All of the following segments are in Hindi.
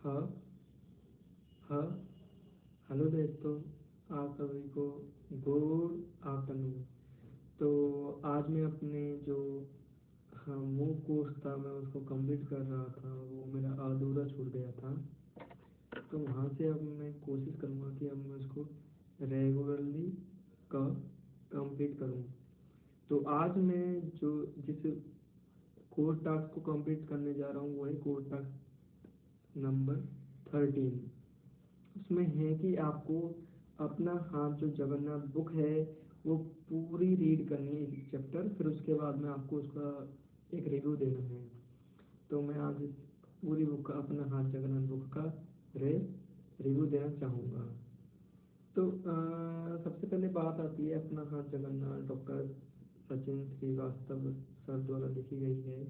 हाँ हाँ। हेलो दोस्तों, आप सभी को गुड आफ्टरनून। तो आज मैं अपने जो मूव कोर्स था मैं उसको कंप्लीट कर रहा था, वो मेरा अधूरा छूट गया था। तो वहाँ से अब मैं कोशिश करूँगा कि अब मैं उसको रेगुलरली का कंप्लीट करूँ। तो आज मैं जो जिस कोर्स टास्क को कंप्लीट करने जा रहा हूँ वो है कोर्स टास्क नंबर 13। उसमें है कि आपको अपना हाथ जो जगन्नाथ बुक है वो पूरी रीड करनी है, एक चैप्टर, फिर उसके बाद में आपको उसका एक रिव्यू देना है। तो मैं आज इस पूरी बुक का, अपना हाथ जगन्नाथ बुक का रे रिव्यू देना चाहूँगा। तो सबसे पहले बात आती है अपना हाथ जगन्नाथ, डॉक्टर सचिन श्रीवास्तव सर द्वारा लिखी गई है।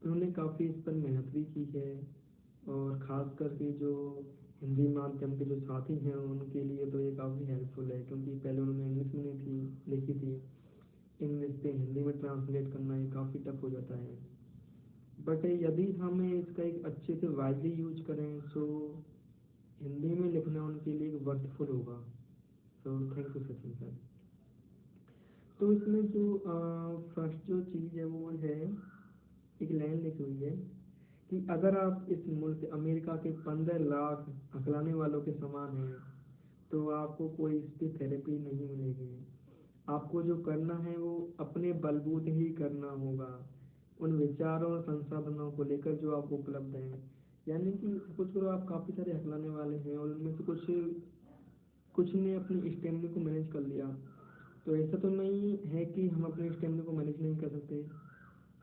उन्होंने काफ़ी इस पर मेहनत भी की है, और ख़ास करके जो हिंदी माध्यम के जो साथी हैं उनके लिए तो ये काफ़ी हेल्पफुल है, क्योंकि पहले उन्होंने इंग्लिश में नहीं थी लिखी थी। इंग्लिश से हिंदी में ट्रांसलेट करना ये काफ़ी टफ हो जाता है। बट यदि हम इसका एक अच्छे से वाइडली यूज करें तो हिंदी में लिखना उनके लिए एक वर्थफुल होगा। तो थैंक यू सचिन सर। तो इसमें जो फर्स्ट जो चीज़ है वो है, एक लाइन लिखी हुई है कि अगर आप इस मुल्क अमेरिका के 15 लाख हकलाने वालों के समान हैं तो आपको कोई इसकी थेरेपी नहीं मिलेगी। आपको जो करना है वो अपने बलबूते ही करना होगा, उन विचारों और संसाधनों को लेकर जो आपको उपलब्ध हैं। यानी कि कुछ करो, आप काफ़ी सारे हकलाने वाले हैं और उनमें से कुछ कुछ ने अपनी स्टेमिना को मैनेज कर लिया। तो ऐसा तो नहीं है कि हम अपने स्टेमिना को मैनेज नहीं कर सकते,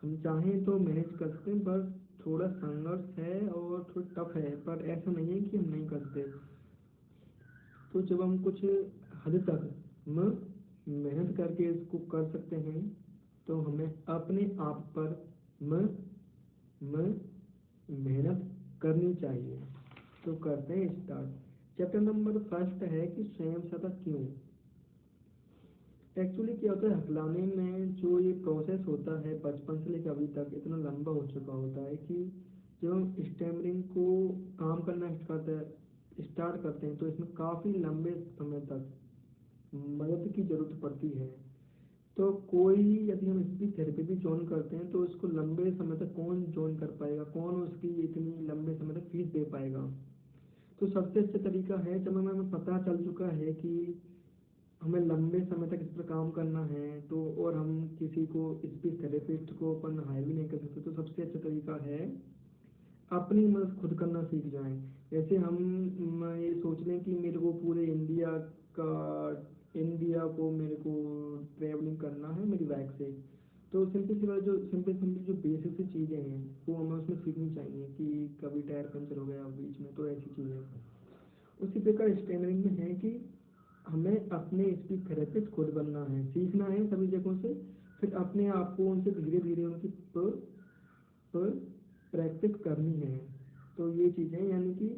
हम चाहें तो मैनेज कर सकते हैं, बस थोड़ा संघर्ष है और थोड़ा टफ है, पर ऐसा नहीं है कि हम नहीं कर सकते। तो जब हम कुछ हद तक मेहनत करके इसको कर सकते हैं तो हमें अपने आप पर म म मेहनत करनी चाहिए। तो करते हैं स्टार्ट। चैप्टर नंबर फर्स्ट है कि स्वयं सदा क्यों। एक्चुअली क्या होता है, हकलाने में जो ये प्रोसेस होता है बचपन से लेकर अभी तक इतना लंबा हो चुका होता है कि जब हम स्टैमरिंग को काम करना स्टार्ट करते हैं तो इसमें काफ़ी लंबे समय तक मदद की ज़रूरत पड़ती है। तो कोई यदि हम स्पीच थेरेपी भी ज्वाइन करते हैं तो इसको लंबे समय तक कौन ज्वाइन कर पाएगा, कौन उसकी इतनी लंबे समय तक फीस दे पाएगा। तो सबसे अच्छा तरीका है, जब हमें पता चल चुका है कि हमें लंबे समय तक इस पर काम करना है तो, और हम किसी को स्पीच थेरेपिस्ट को अपन हायर भी नहीं कर सकते, तो सबसे अच्छा तरीका है अपनी मदद खुद करना सीख जाएं। जैसे हम ये सोच लें कि मेरे को पूरे का इंडिया को मेरे को ट्रैवलिंग करना है मेरी बाइक से। तो सिंपल सी बात, जो सिंपल सिंपल जो बेसिक सी चीज़ें हैं वो हमें उसमें सीखनी चाहिए कि कभी टायर पंचर हो गया बीच में, तो ऐसी चीज़ें। उसी प्रकार स्टेमरिंग में है कि हमें अपने स्पीच थेरेपिस्ट खुद बनना है, सीखना है सभी जगहों से, फिर अपने आप को उनसे धीरे धीरे उनकी पर प्रैक्टिस करनी है। तो ये चीज़ें, यानी कि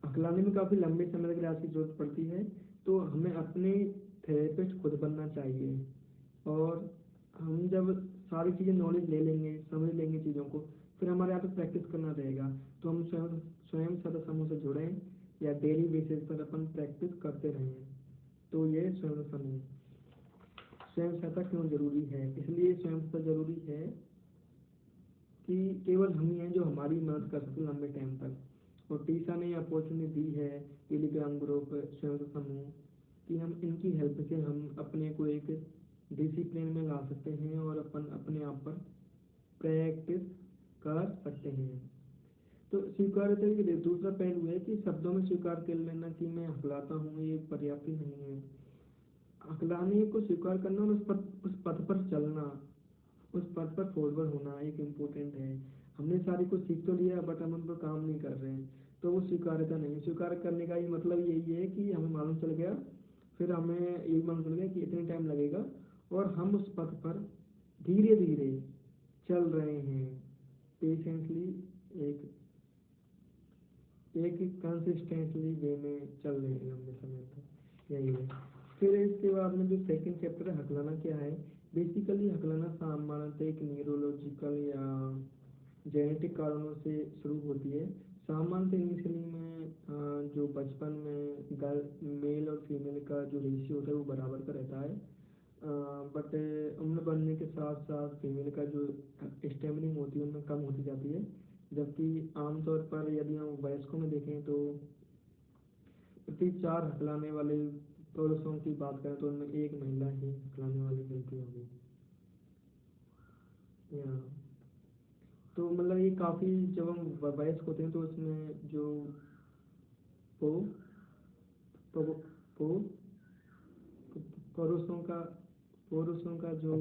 हकलाने में काफ़ी लंबे समय तक इलाज की जरूरत पड़ती है, तो हमें अपने थेरेपिस्ट खुद बनना चाहिए। और हम जब सारी चीज़ें नॉलेज ले लेंगे, समझ लेंगे चीज़ों को, फिर हमारे यहाँ पे प्रैक्टिस करना रहेगा। तो हम स्वयं स्वयं सदा समूह से जुड़ें या डेली बेसिस पर अपन प्रैक्टिस करते रहें। तो ये स्वयं समूह, स्वयं सहायता क्यों जरूरी है, इसलिए स्वयं सहायता जरूरी है कि केवल हम ही हैं जो हमारी मदद कर सकते लंबे टाइम तक। और टीसा ने अपॉर्चुनिटी दी है टेलीग्राम ग्रुप स्वयं समूह कि हम इनकी हेल्प से हम अपने को एक डिसिप्लिन में ला सकते हैं और अपन अपने आप पर प्रैक्टिस कर सकते हैं। तो स्वीकार्यता के दूसरा पहलू है कि शब्दों में स्वीकार कर लेना कि मैं हकलाता हूँ ये पर्याप्त नहीं है। हकलाने को स्वीकार करना और उस पथ पर चलना, उस पथ पर फॉरवर्ड होना एक इम्पोर्टेंट है। हमने सारी कुछ सीख तो लिया बट हम उन पर काम नहीं कर रहे हैं, तो वो स्वीकार्यता नहीं। स्वीकार करने का ही मतलब यही है कि हमें मालूम चल गया, फिर हमें ये मालूम चल गया कि इतने टाइम लगेगा और हम उस पथ पर धीरे धीरे चल रहे हैं, पेशेंटली, एक एक कंसिस्टेंटली वे में चल रहे हैं लंबे समय तक, यही है। फिर इसके बाद में जो सेकंड चैप्टर है हकलाना क्या है। बेसिकली हकलाना सामान्यतः एक न्यूरोलॉजिकल या जेनेटिक कारणों से शुरू होती है। सामान्यतः इनिशियली में जो बचपन में गर्ल मेल और फीमेल का जो रेशियो होता है वो बराबर का रहता है, बट उम्र बढ़ने के साथ साथ फीमेल का जो स्टेमिनिंग होती है उनमें कम होती जाती है। जबकि आमतौर पर यदि हम वयस्कों में देखें तो प्रति 4 हकलाने वाले पुरुषों की बात करें तो उनमें एक महिला ही हकलाने वाली मिलती होगी। या तो मतलब ये काफ़ी, जब हम वयस्क होते हैं तो उसमें जो पो, पो, पो, पुरुषों का पुरुषों का जो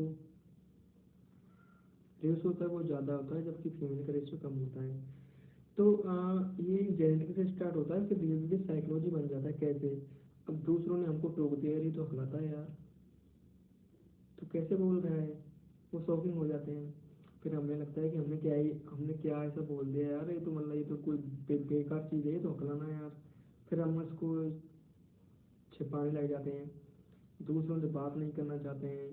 रेशो होता है वो ज़्यादा होता है, जबकि फीमेल का रेशो कम होता है। तो ये जेनेटिक से स्टार्ट होता है, फिर धीरे धीरे साइकोलॉजी बन जाता है। कैसे? अब दूसरों ने हमको टोक दिया, यार ये तो हलाता है यार, तो कैसे बोल रहा है, वो शॉकिंग हो जाते हैं। फिर हमें लगता है कि हमने क्या ऐसा बोल दिया यार, ये तो मतलब ये तो कोई बेकार चीज़ है, ये तो हकलाना है यार। फिर हम उसको छिपाने लग जाते हैं, दूसरों से बात नहीं करना चाहते हैं।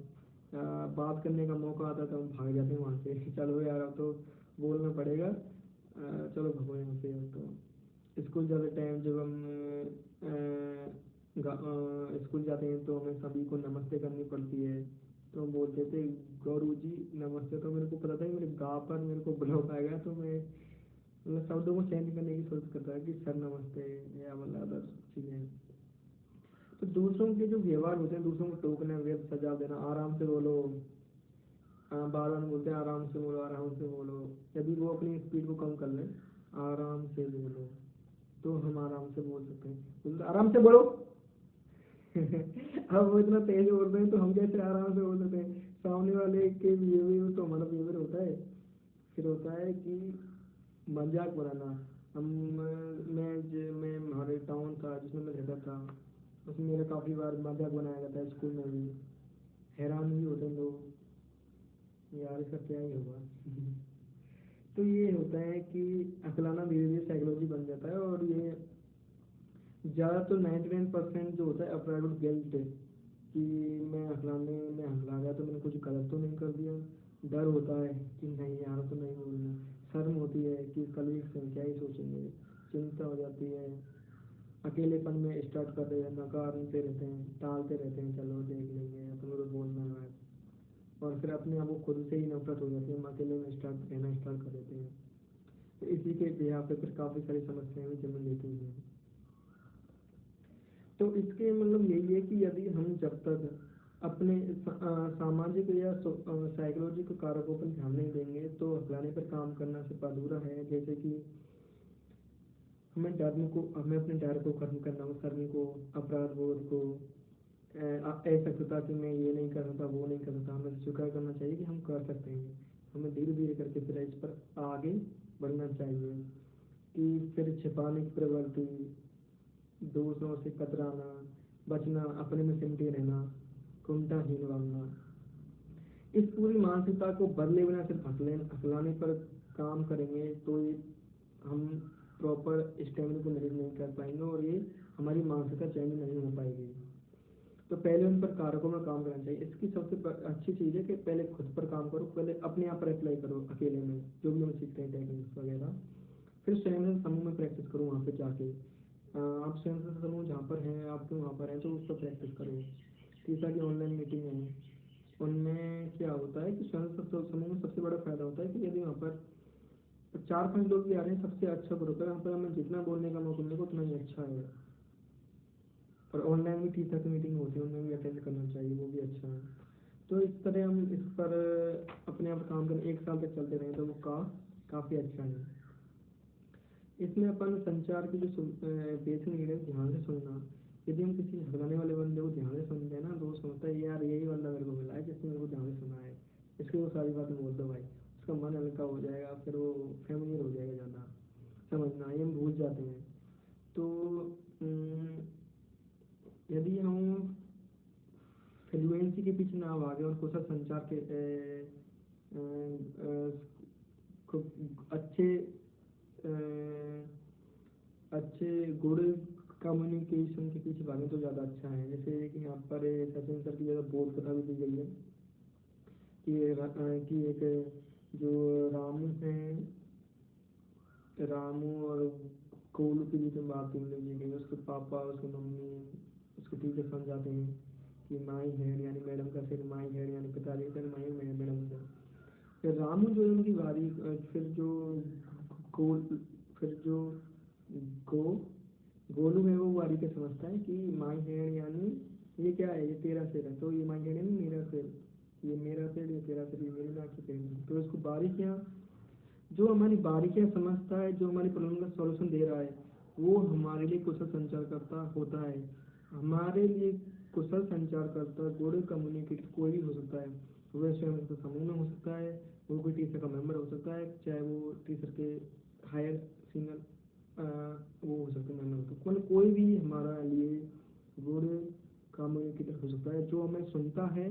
बात करने का मौका आता है तो हम भाग जाते हैं वहाँ से चलो यार अब तो बोलना पड़ेगा, चलो भगो यहाँ से। अब तो स्कूल जाते टाइम जब हम स्कूल जाते हैं तो हमें सभी को नमस्ते करनी पड़ती है। तो हम बोलते थे गौरू जी नमस्ते, तो मेरे को पता था कि मेरे गाँव पर मेरे को ब्लॉक आएगा, तो मैं मतलब शब्दों को चेंज करने की सोच करता है कि सर नमस्ते, या मतलब अदर चीज़ें। तो दूसरों के जो व्यवहार होते हैं, दूसरों को टोकना, वेद सजा देना, आराम से बोलो, बार बार बोलते हैं आराम से बोलो, आराम से बोलो। यदि वो अपनी स्पीड को कम कर लें, आराम से बोलो, तो हम आराम से बोल सकते हैं। बोलते आराम से बोलो अब वो इतना तेज बोल रहे हैं तो हम कैसे आराम से बोल सकते हैं? सामने वाले के बिहेवियर तो हमारा बिहेवियर होता है। फिर होता है कि मजाक बनाना। हम मैं हमारे टाउन था जिसमें मैं रहता था, उसमें मेरा काफ़ी बार मजाक बनाया जाता है स्कूल में भी। हैरान भी होते हैं लोग, यार इसका क्या ही होगा तो ये होता है कि अकलाना धीरे धीरे साइकोलॉजी बन जाता है, और ये ज़्यादा तो 99% जो होता है अपराइवेट गिल्ट, कि मैं हकला गया तो मैंने कुछ गलत तो नहीं कर दिया। डर होता है कि नहीं यार तो नहीं बोलना। शर्म होती है कि कलीग्स हैं क्या ही सोचेंगे। चिंता हो जाती है। अकेलेपन में स्टार्ट कर रहे हैं, नकारते रहते हैं, टालते रहते हैं, चलो देख लेंगे, तुम्हें तो बोलना है। और फिर अपने आप को खुद से ही नफरत हो जाती है, हम अकेले में स्टार्ट रहना स्टार्ट कर देते हैं। तो इसी के बिहार पे फिर काफ़ी सारी समस्याएं भी जन्म लेती हैं। तो इसके मतलब यही है कि यदि हम जब तक अपने सामाजिक या साइकोलॉजिकल कारकों पर ध्यान नहीं देंगे तो हकलाने पर काम करना सिर्फ अधूरा है। जैसे कि हमें अपने डर को खत्म करना हो, शर्म को, अपराध बोध को, असक्तता कि मैं ये नहीं कर सकता, वो नहीं कर सकता, हमें स्वीकार करना चाहिए कि हम कर सकते हैं। हमें धीरे धीरे करके फिर इस पर आगे बढ़ना चाहिए। कि फिर छिपाने की प्रवृत्ति, दूसरों से कतराना, बचना, अपने में सिमटे रहना, कुंठाहीन बनना, इस पूरी मानसिकता को बदले बिना सिर्फ हकलाने पर काम करेंगे तो ये हम प्रॉपर स्टेमिना को मैनेज नहीं कर पाएंगे, और ये हमारी मानसिकता चेंज नहीं हो पाएगी। तो पहले उन पर कारकों में काम करना चाहिए। इसकी सबसे अच्छी चीज़ है कि पहले खुद पर काम करो, पहले अपने आप पर अप्लाई करो अकेले में, जो भी हम सीखते हैं टेक्निक्स वगैरह। फिर स्वयं समूह में प्रैक्टिस करो, वहाँ पे जाके आप स्वयं समूह जहाँ पर हैं, आपके वहाँ पर हैं तो उस पर प्रैक्टिस करो। तीसरा की ऑनलाइन मीटिंग है, उनमें क्या होता है कि स्वयं समूह में सबसे बड़ा फायदा होता है कि यदि वहाँ पर 4-5 लोग भी आ रहे हैं, सबसे अच्छा ग्रुप है वहाँ पर, हमें जितना बोलने का मौका मिलेगा उतना ही अच्छा है। और ऑनलाइन भी टीचर की मीटिंग होती है, उनमें भी अटेंड करना चाहिए, वो भी अच्छा है। तो इस तरह हम इस पर अपने आप काम करें, 1 साल तक चलते रहें तो वो काफ़ी अच्छा है। इसमें अपन संचार की जो बेसिक नीड है, ध्यान से सुनना। यदि हम किसी हकलाने वाले बंदे को ध्यान से सुनते हैं ना तो वो समझता है यार यही बंदा मेरे को मिला है जिसने मेरे को ध्यान से सुना है, इसकी वो सारी बातें बोल दो भाई, उसका मन हल्का हो जाएगा, फिर वो फेमिलियर हो जाएगा, ज़्यादा समझना ये हम भूल जाते हैं। तो यदि हम फ्लुएंसी के पीछे ना भागे और कुशल संचार के अ, अ, खूब अ, अच्छे गुड कम्युनिकेशन के पीछे भागें तो ज़्यादा अच्छा है। जैसे कि यहाँ पर सचिन सर की ज़्यादा बोध कथा भी दी गई है कि कि एक जो राम हैं, रामू और कोलू के बीच में बात होने लगी गई। उसके पापा, उसकी मम्मी, उसके टीचर समझाते हैं कि माई हेड यानी मैडम का सिर, माई हेड यानी पिताजी का सिर, माई मैडम का। फिर रामू जो है उनकी बारी, फिर जो गोल फिर जो गो गोलू है वो बारी के समझता है कि माई हेड यानी ये क्या है, ये तेरा सिर है, तो ये माई हेड यानी मेरा सिर, ये मेरा सिर, ये तेरा सिर, ये मेरी नाक की तेरी नाक। तो इसको बारीकियाँ, जो हमारी बारीकियाँ समझता है, जो हमारी प्रॉब्लम का सॉल्यूशन दे रहा है, वो हमारे लिए कुशल संचारकर्ता होता है। हमारे लिए कुशल संचारकर्ता, गुड कम्युनिकेटर कोई भी हो सकता है। वो स्वयं के समूह में हो सकता है, वो कोई टीचर का मेंबर हो सकता है, चाहे वो टीचर के हायर सीनियर वो हो सकते हैं मेंबर, तो कोई भी हमारा लिए गुड कम्युनिकेटर हो सकता है, जो हमें सुनता है,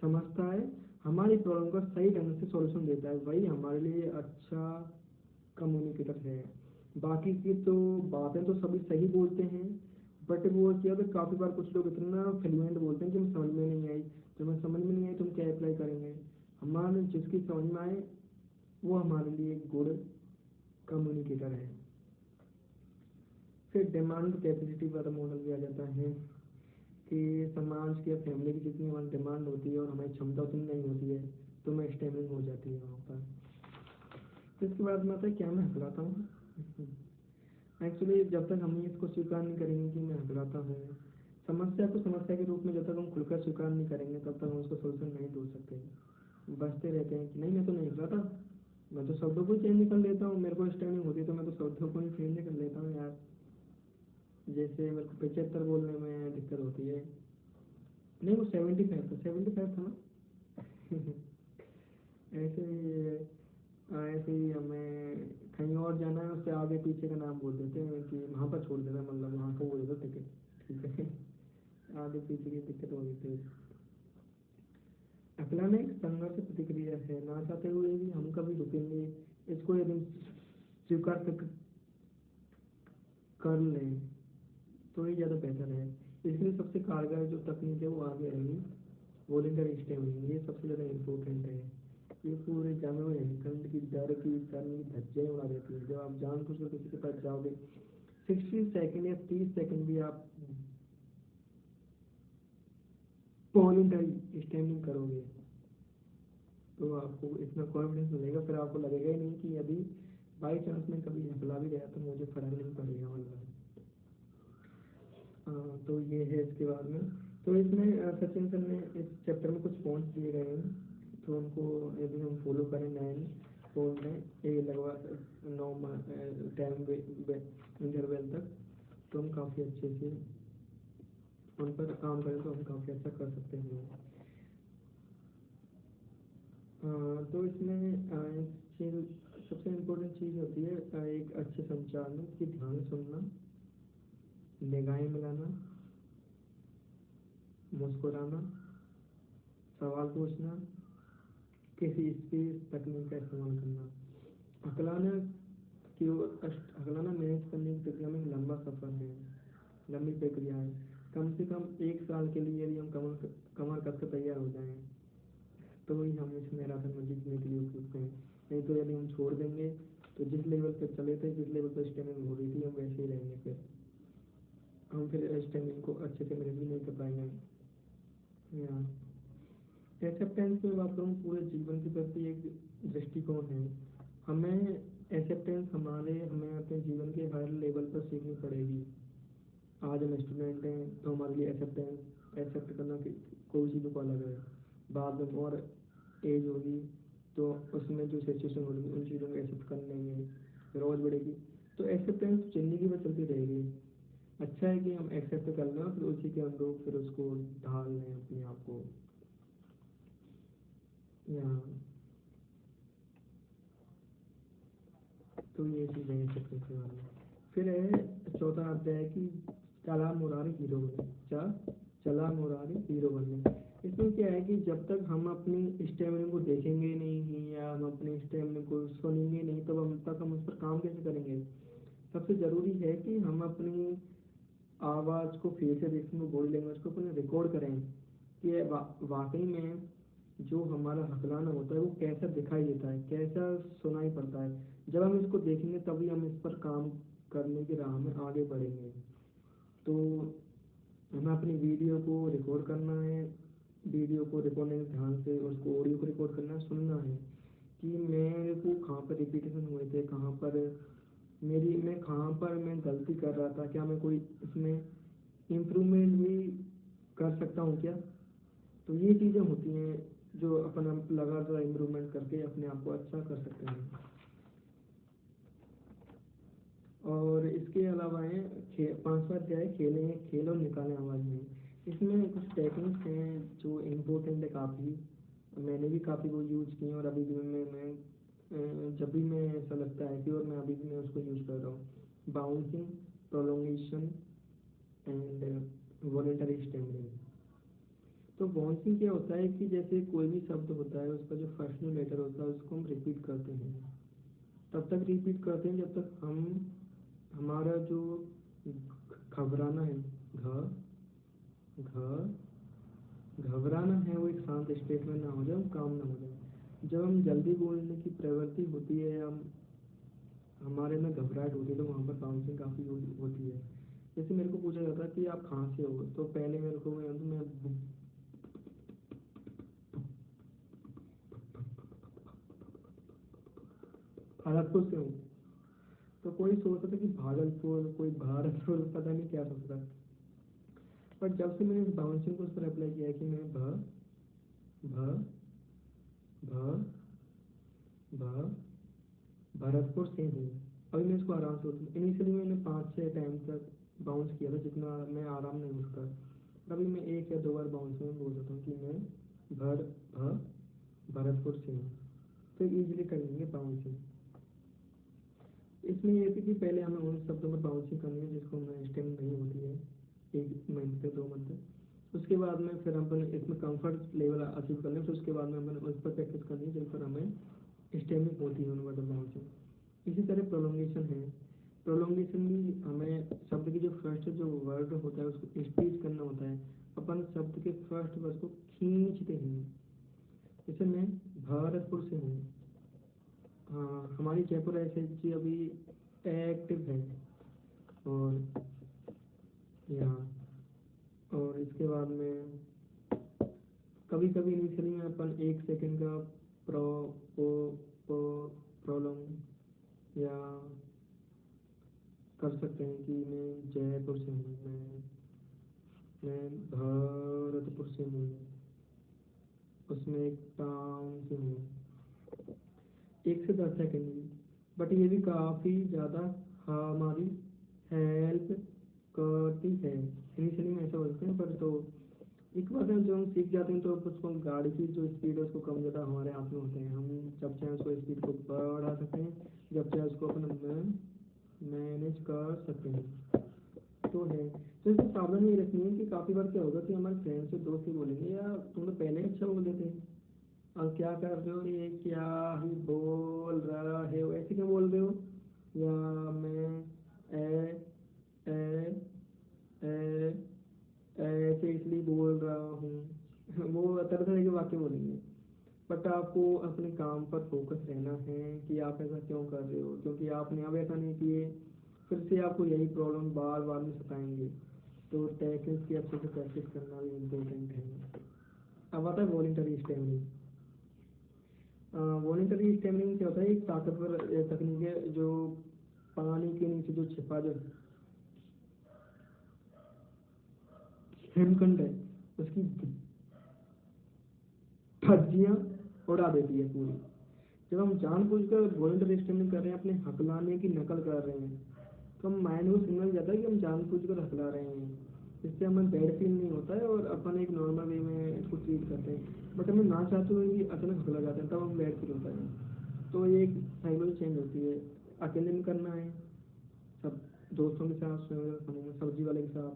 समझता है, हमारी प्रॉब्लम का सही ढंग से सॉल्यूशन देता है, वही हमारे लिए अच्छा कम्युनिकेटर है। बाकी की तो बातें तो सभी सही बोलते हैं, बट वो क्या होता है, काफ़ी बार कुछ लोग इतना फ्लुएंट बोलते हैं कि हमें समझ में नहीं आई, तो हमें समझ में नहीं आई तो हम क्या अप्लाई करेंगे। हमारे जिसकी समझ में आए वो हमारे लिए गुड कम्युनिकेटर है। फिर डिमांड कैपेसिटी वाला मॉडल भी आ जाता है कि समाज की या फैमिली की जितनी हमारी डिमांड होती है और हमारी क्षमता उतनी नहीं होती है, तो मैं स्टेमिंग हो जाती है वहाँ पर। तो इसके बाद में आता है क्या मैं हकलाता हूँ। एक्चुअली जब तक हम इसको स्वीकार नहीं करेंगे कि मैं हकलाता हूँ, समस्या को समस्या के रूप में जब तक हम खुलकर स्वीकार नहीं करेंगे, तब तक हम उसको सोल्यूशन नहीं ढूंढ सकते। बचते रहते हैं कि नहीं मैं तो नहीं हकलाता, मैं तो शब्दों को चेंज कर लेता हूँ, मेरे को स्टेमिंग होती है तो मैं तो शब्दों को ही चेंज कर लेता हूँ यार। जैसे मेरे को 75 बोलने में दिक्कत होती है, नहीं वो 75 था, 75 था ना। ऐसे ही ऐसे ही हमें कहीं और जाना है, उससे आगे पीछे का नाम बोल देते हैं कि वहाँ पर छोड़ देना, मतलब वहाँ का बोल देता टिकट, ठीक है। आगे पीछे की दिक्कत हो गई थी। अकेलाना एक संघर्ष प्रतिक्रिया है, ना चाहते हुए भी हम कभी रुकेंगे, इसको यदि स्वीकार कर लें तो ये ज़्यादा बेहतर है। इसलिए सबसे कारगर जो तकनीक है वो आगे रहेगी, वॉलंटियर स्टेमिंग, ये सबसे ज़्यादा इम्पोर्टेंट है। ये पूरे जमे हुए खंड की डर की शर्म की धज्जियाँ उड़ा देती है। जब आप जानबूझ कर किसी के पास जाओगे, 60 सेकेंड या 30 सेकेंड भी आप वॉलंटरी स्टैंडिंग करोगे तो आपको इतना कॉन्फिडेंस मिलेगा, फिर आपको लगेगा ही नहीं कि यदि बाई चांस में कभी हकला भी गया तो मुझे फर्क नहीं पड़ेगा, मतलब। तो ये है इसके बाद में। तो इसमें सचिन सर ने इस चैप्टर में कुछ पॉइंट्स दिए गए हैं, तो उनको यदि हम फॉलो करें 9 पॉइंट में, ये लगभग 9 टाइम इंटरवल तक, तो हम काफ़ी अच्छे से उन पर काम करें तो हम काफ़ी अच्छा कर सकते हैं। तो इसमें एक चीज़, सबसे इम्पोर्टेंट चीज़ होती है एक अच्छे संचार में कि ध्यान से सुनना, निगाहें मिलाना, मुस्कुराना, सवाल पूछना, किसी स्पेस तकनीक का इस्तेमाल करना। अकलाना की अकलाना मैनेज करने की प्रक्रिया में एक लंबा सफ़र है, लंबी प्रक्रिया है। कम से कम 1 साल के लिए यदि हम कमर कमर कस कर तैयार हो जाएं तो ही हम इस मैराथन में जीतने के लिए उपयुक्त हैं। नहीं तो यदि हम छोड़ देंगे तो जिस लेवल पर चले थे, जिस लेवल पर स्टेमिंग हो रही थी, हम वैसे ही रहेंगे, फिर हम फिर स्टेमिंग को अच्छे से मैनेज भी नहीं कर पाएंगे। या एक्सेप्टेंस में बात करूँ, पूरे जीवन के प्रति एक दृष्टिकोण है। हमें एक्सेप्टेंस हमें अपने जीवन के हर लेवल पर सीखनी पड़ेगी। आज हम स्टूडेंट हैं तो हमारे लिए एक्सेप्टेंस एक्सेप्ट करना कि कोई चीज़ों को अलग है। बाद में और एज होगी तो उसमें जो सिचुएशन होगी उन चीज़ों को एक्सेप्ट कर लेंगे, फिर और बढ़ेगी। तो एक्सेप्टेंस जिंदगी में चलती रहेगी। अच्छा है कि हम एक्सेप्ट कर लें, फिर उसी के अनुरूप फिर उसको ढाल लें अपने आप को। या तो ये चीज़ है एक्सेप्टेंस के बारे में। फिर है चौथा अध्याय की चला मुरारी हीरो बनने, चला मुरारी हीरो बनने। इसमें क्या है कि जब तक हम अपनी स्टेमिना को देखेंगे नहीं या हम अपने स्टेमिना को सुनेंगे नहीं, तब हम उस पर काम कैसे करेंगे। सबसे ज़रूरी है कि हम अपनी आवाज़ को, फेशियल एक्सप्रेशन को, बॉडी लैंग्वेज को अपने रिकॉर्ड करें कि वाकई में जो हमारा हकलाना होता है वो कैसा दिखाई देता है, कैसा सुनाई पड़ता है। जब हम इसको देखेंगे तभी हम इस पर काम करने की राह में आगे बढ़ेंगे। तो हमें अपनी वीडियो को रिकॉर्ड करना है, वीडियो को रिकॉर्डिंग ध्यान से, उसको ऑडियो को रिकॉर्ड करना है, सुनना है कि मेरे को कहाँ पर रिपीटेशन हुए थे, कहाँ पर मैं कहाँ पर मैं गलती कर रहा था, क्या मैं कोई इसमें इम्प्रूवमेंट भी कर सकता हूँ क्या। तो ये चीज़ें होती हैं जो अपन लगातार इम्प्रूवमेंट करके अपने आप को अच्छा कर सकते हैं। और इसके अलावा है पांचवा अध्याय खेलें खेल और निकालें आवाज़ में। इसमें कुछ टेक्निक्स हैं जो इम्पोर्टेंट है काफ़ी, मैंने भी काफ़ी वो यूज़ की हैं, और अभी भी जब भी मैं ऐसा लगता है कि, और मैं अभी भी मैं उसको यूज़ कर रहा हूँ। Bouncing, prolongation and voluntary stammering. तो बाउंसिंग क्या होता है कि जैसे कोई भी शब्द होता है उसका जो फर्स्ट लेटर होता है उसको हम रिपीट करते हैं, तब तक रिपीट करते हैं जब तक हम हमारा जो घबराना है, घ घ घबराना है वो एक शांत स्टेट में ना हो जाए, काम ना हो जाए। जब हम जल्दी बोलने की प्रवृत्ति होती है, हम हमारे में घबराहट होती है, तो वहाँ पर बाउंसिंग काफ़ी होती है। जैसे मेरे को पूछा जाता है कि आप कहाँ से हो, तो पहले मेरे को मैं भरतपुर से हूँ। तो कोई सोचता था कि भागलपुर, कोई भारतपुर, पता नहीं क्या सोचता। पर जब से मैंने इस बाउंसिंग को उस पर अप्लाई किया है कि मैं भ भ भ भरतपुर से हूँ, अभी मैं इसको आराम से होती हूँ। इनिशियली मैंने 5-6 टाइम तक बाउंस किया था, जितना मैं आराम नहीं उसका। अभी मैं 1 या 2 बार बाउंस में बोल देता हूँ कि मैं भर भ भरतपुर से हूँ, तो ईजिली कर लेंगे बाउंसिंग। इसमें ये थी कि पहले हमें उन शब्दों में बाउंसिंग करनी है जिसको हमें स्टेम नहीं होती है 1 मंथ से 2 मंथ तक। उसके बाद में फिर हम इसमें कंफर्ट लेवल अचीव कर लें, फिर उसके बाद में हमें उस पर प्रैक्टिस करनी है जिन पर हमें स्टेमिंग होती है उन वर्ड बाउंसिंग। इसी तरह प्रोलोंगेशन है। प्रोलोंगेशन भी हमें शब्द की जो फर्स्ट जो वर्ड होता है उसको स्पीच करना होता है। अपन शब्द के फर्स्ट वर्ड को खींचते हैं। जैसे मैं भारतपुर से हूँ, हाँ हमारी जयपुर एसएसजी अभी एक्टिव है। और यहाँ, और इसके बाद में कभी कभी इनिशियली में अपन 1 सेकंड का प्रो पो पो प्रोलॉन्ग या कर सकते हैं कि मैं जयपुर से हूँ, मैं भरतपुर से हूँ, उसमें एक टाउन से हूँ, 1 से 10 सेकंड भी। बट ये भी काफ़ी ज़्यादा हमारी हेल्प करती है। इनिशियली में ऐसा बोलते हैं, पर तो एक बात है, जब हम सीख जाते हैं तो उसको गाड़ी की जो स्पीड है उसको कम ज़्यादा हमारे हाथ में होते हैं। हम जब चाहे उसको स्पीड को बढ़ा सकते हैं, जब चाहे उसको अपना मैनेज कर सकते हैं। तो है, तो इसमें सावधानी ये रखनी है कि काफ़ी बार क्या होगा कि हमारे फ्रेंड से दोस्त ही बोलेंगे यार तुम तो पहले ही अच्छा बोल देते हैं, अब क्या कर रहे हो, ये क्या ही बोल रहा है, ऐसे क्यों बोल रहे हो, या मैं ए ए ए ऐसे इसलिए बोल रहा हूँ वो तरह तरह के वाक्य बोलेंगे। बट आपको अपने काम पर फोकस रहना है कि आप ऐसा क्यों कर रहे हो, क्योंकि आपने अब ऐसा नहीं किए फिर से आपको यही प्रॉब्लम बार बार में सताएंगे। तो टेक्निक्स की अच्छे से प्रैक्टिस करना भी इम्पोर्टेंट है। अब आता है वॉलंटरी स्टेमिंग। वॉलंटरी स्टेमिंग क्या होता है, एक ताकतवर तकनीक है जो पानी के नीचे जो छिपा जो हेमकंड है उसकी धज्जियां उड़ा देती है पूरी। जब हम जानबूझकर वॉलंटरी स्टेमिंग कर रहे हैं, अपने हकलाने की नकल कर रहे हैं, तो हम माइंड को सिग्नल जाता है कि हम जानबूझकर हकला रहे हैं। इससे हमें बैड फील नहीं होता है और अपन एक नॉर्मल वे में इसको ट्रीट करते हैं। बट हमें ना चाहते हुए भी अचानक हकला जाते हैं, तब हमें बैड फील होता है। तो ये एक साइकोलॉजी चेंज होती है। अकेले में करना है, सब दोस्तों के साथ, समूह में, सब्जी वाले के साथ,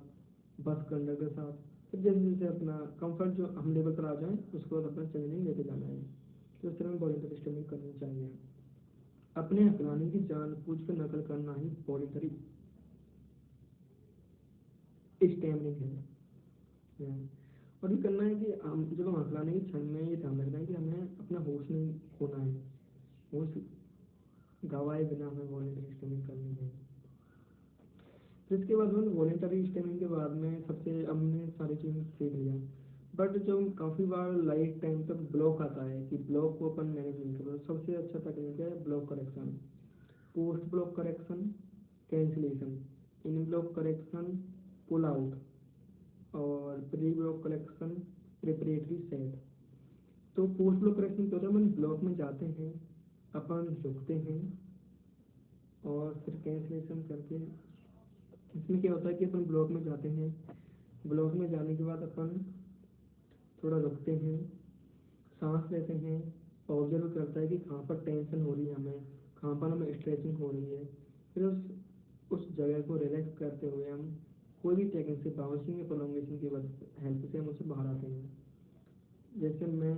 बस कंडक्टर के साथ, फिर जैसे जैसे अपना कंफर्ट जो हम लेवल पर आ जाए उसको बाद अपना चैलेंजिंग लेते जाना है। तो इस तरह में वॉलंटरी स्टेमिंग करनी चाहिए। अपने हकलाने की जानबूझ कर नकल करना ही वॉलंटरी स्टेमिंग है। और ये करना है कि हम जब हम आंकलन की क्षण में ये ध्यान रखना है कि हमें अपना होश नहीं खोना है, होश गवाए बिना हमें वॉलेंटरी स्टेमिंग करनी है। फिर इसके बाद में वॉलेंटरी स्टेमिंग के बाद में सबसे हमने सारी चीज़ें सीख लिया, बट जो काफ़ी बार लाइफ टाइम तक ब्लॉक आता है कि ब्लॉक को अपन मैनेज नहीं कर, सबसे अच्छा तकनीक है block correction, post block correction, cancellation, in block correction, pull out, और pre block correction, preparatory set. तो पोस्ट ब्लॉक करेक्शन तो हम ब्लॉक में जाते हैं, अपन रुकते हैं और फिर कैंसिलेशन करके, इसमें क्या होता है कि अपन ब्लॉक में जाते हैं, ब्लॉक में जाने के बाद अपन थोड़ा रुकते हैं, सांस लेते हैं, ऑब्जर्व करता है कि कहाँ पर टेंशन हो रही है हमें, कहाँ पर हमें स्ट्रेचिंग हो रही है, फिर उस जगह को रिलैक्स करते हुए हम कोई भी टेक्निक से बाउंसिंग या प्रोलोंगेशन की हेल्प से हम उससे बाहर आते हैं। जैसे मैं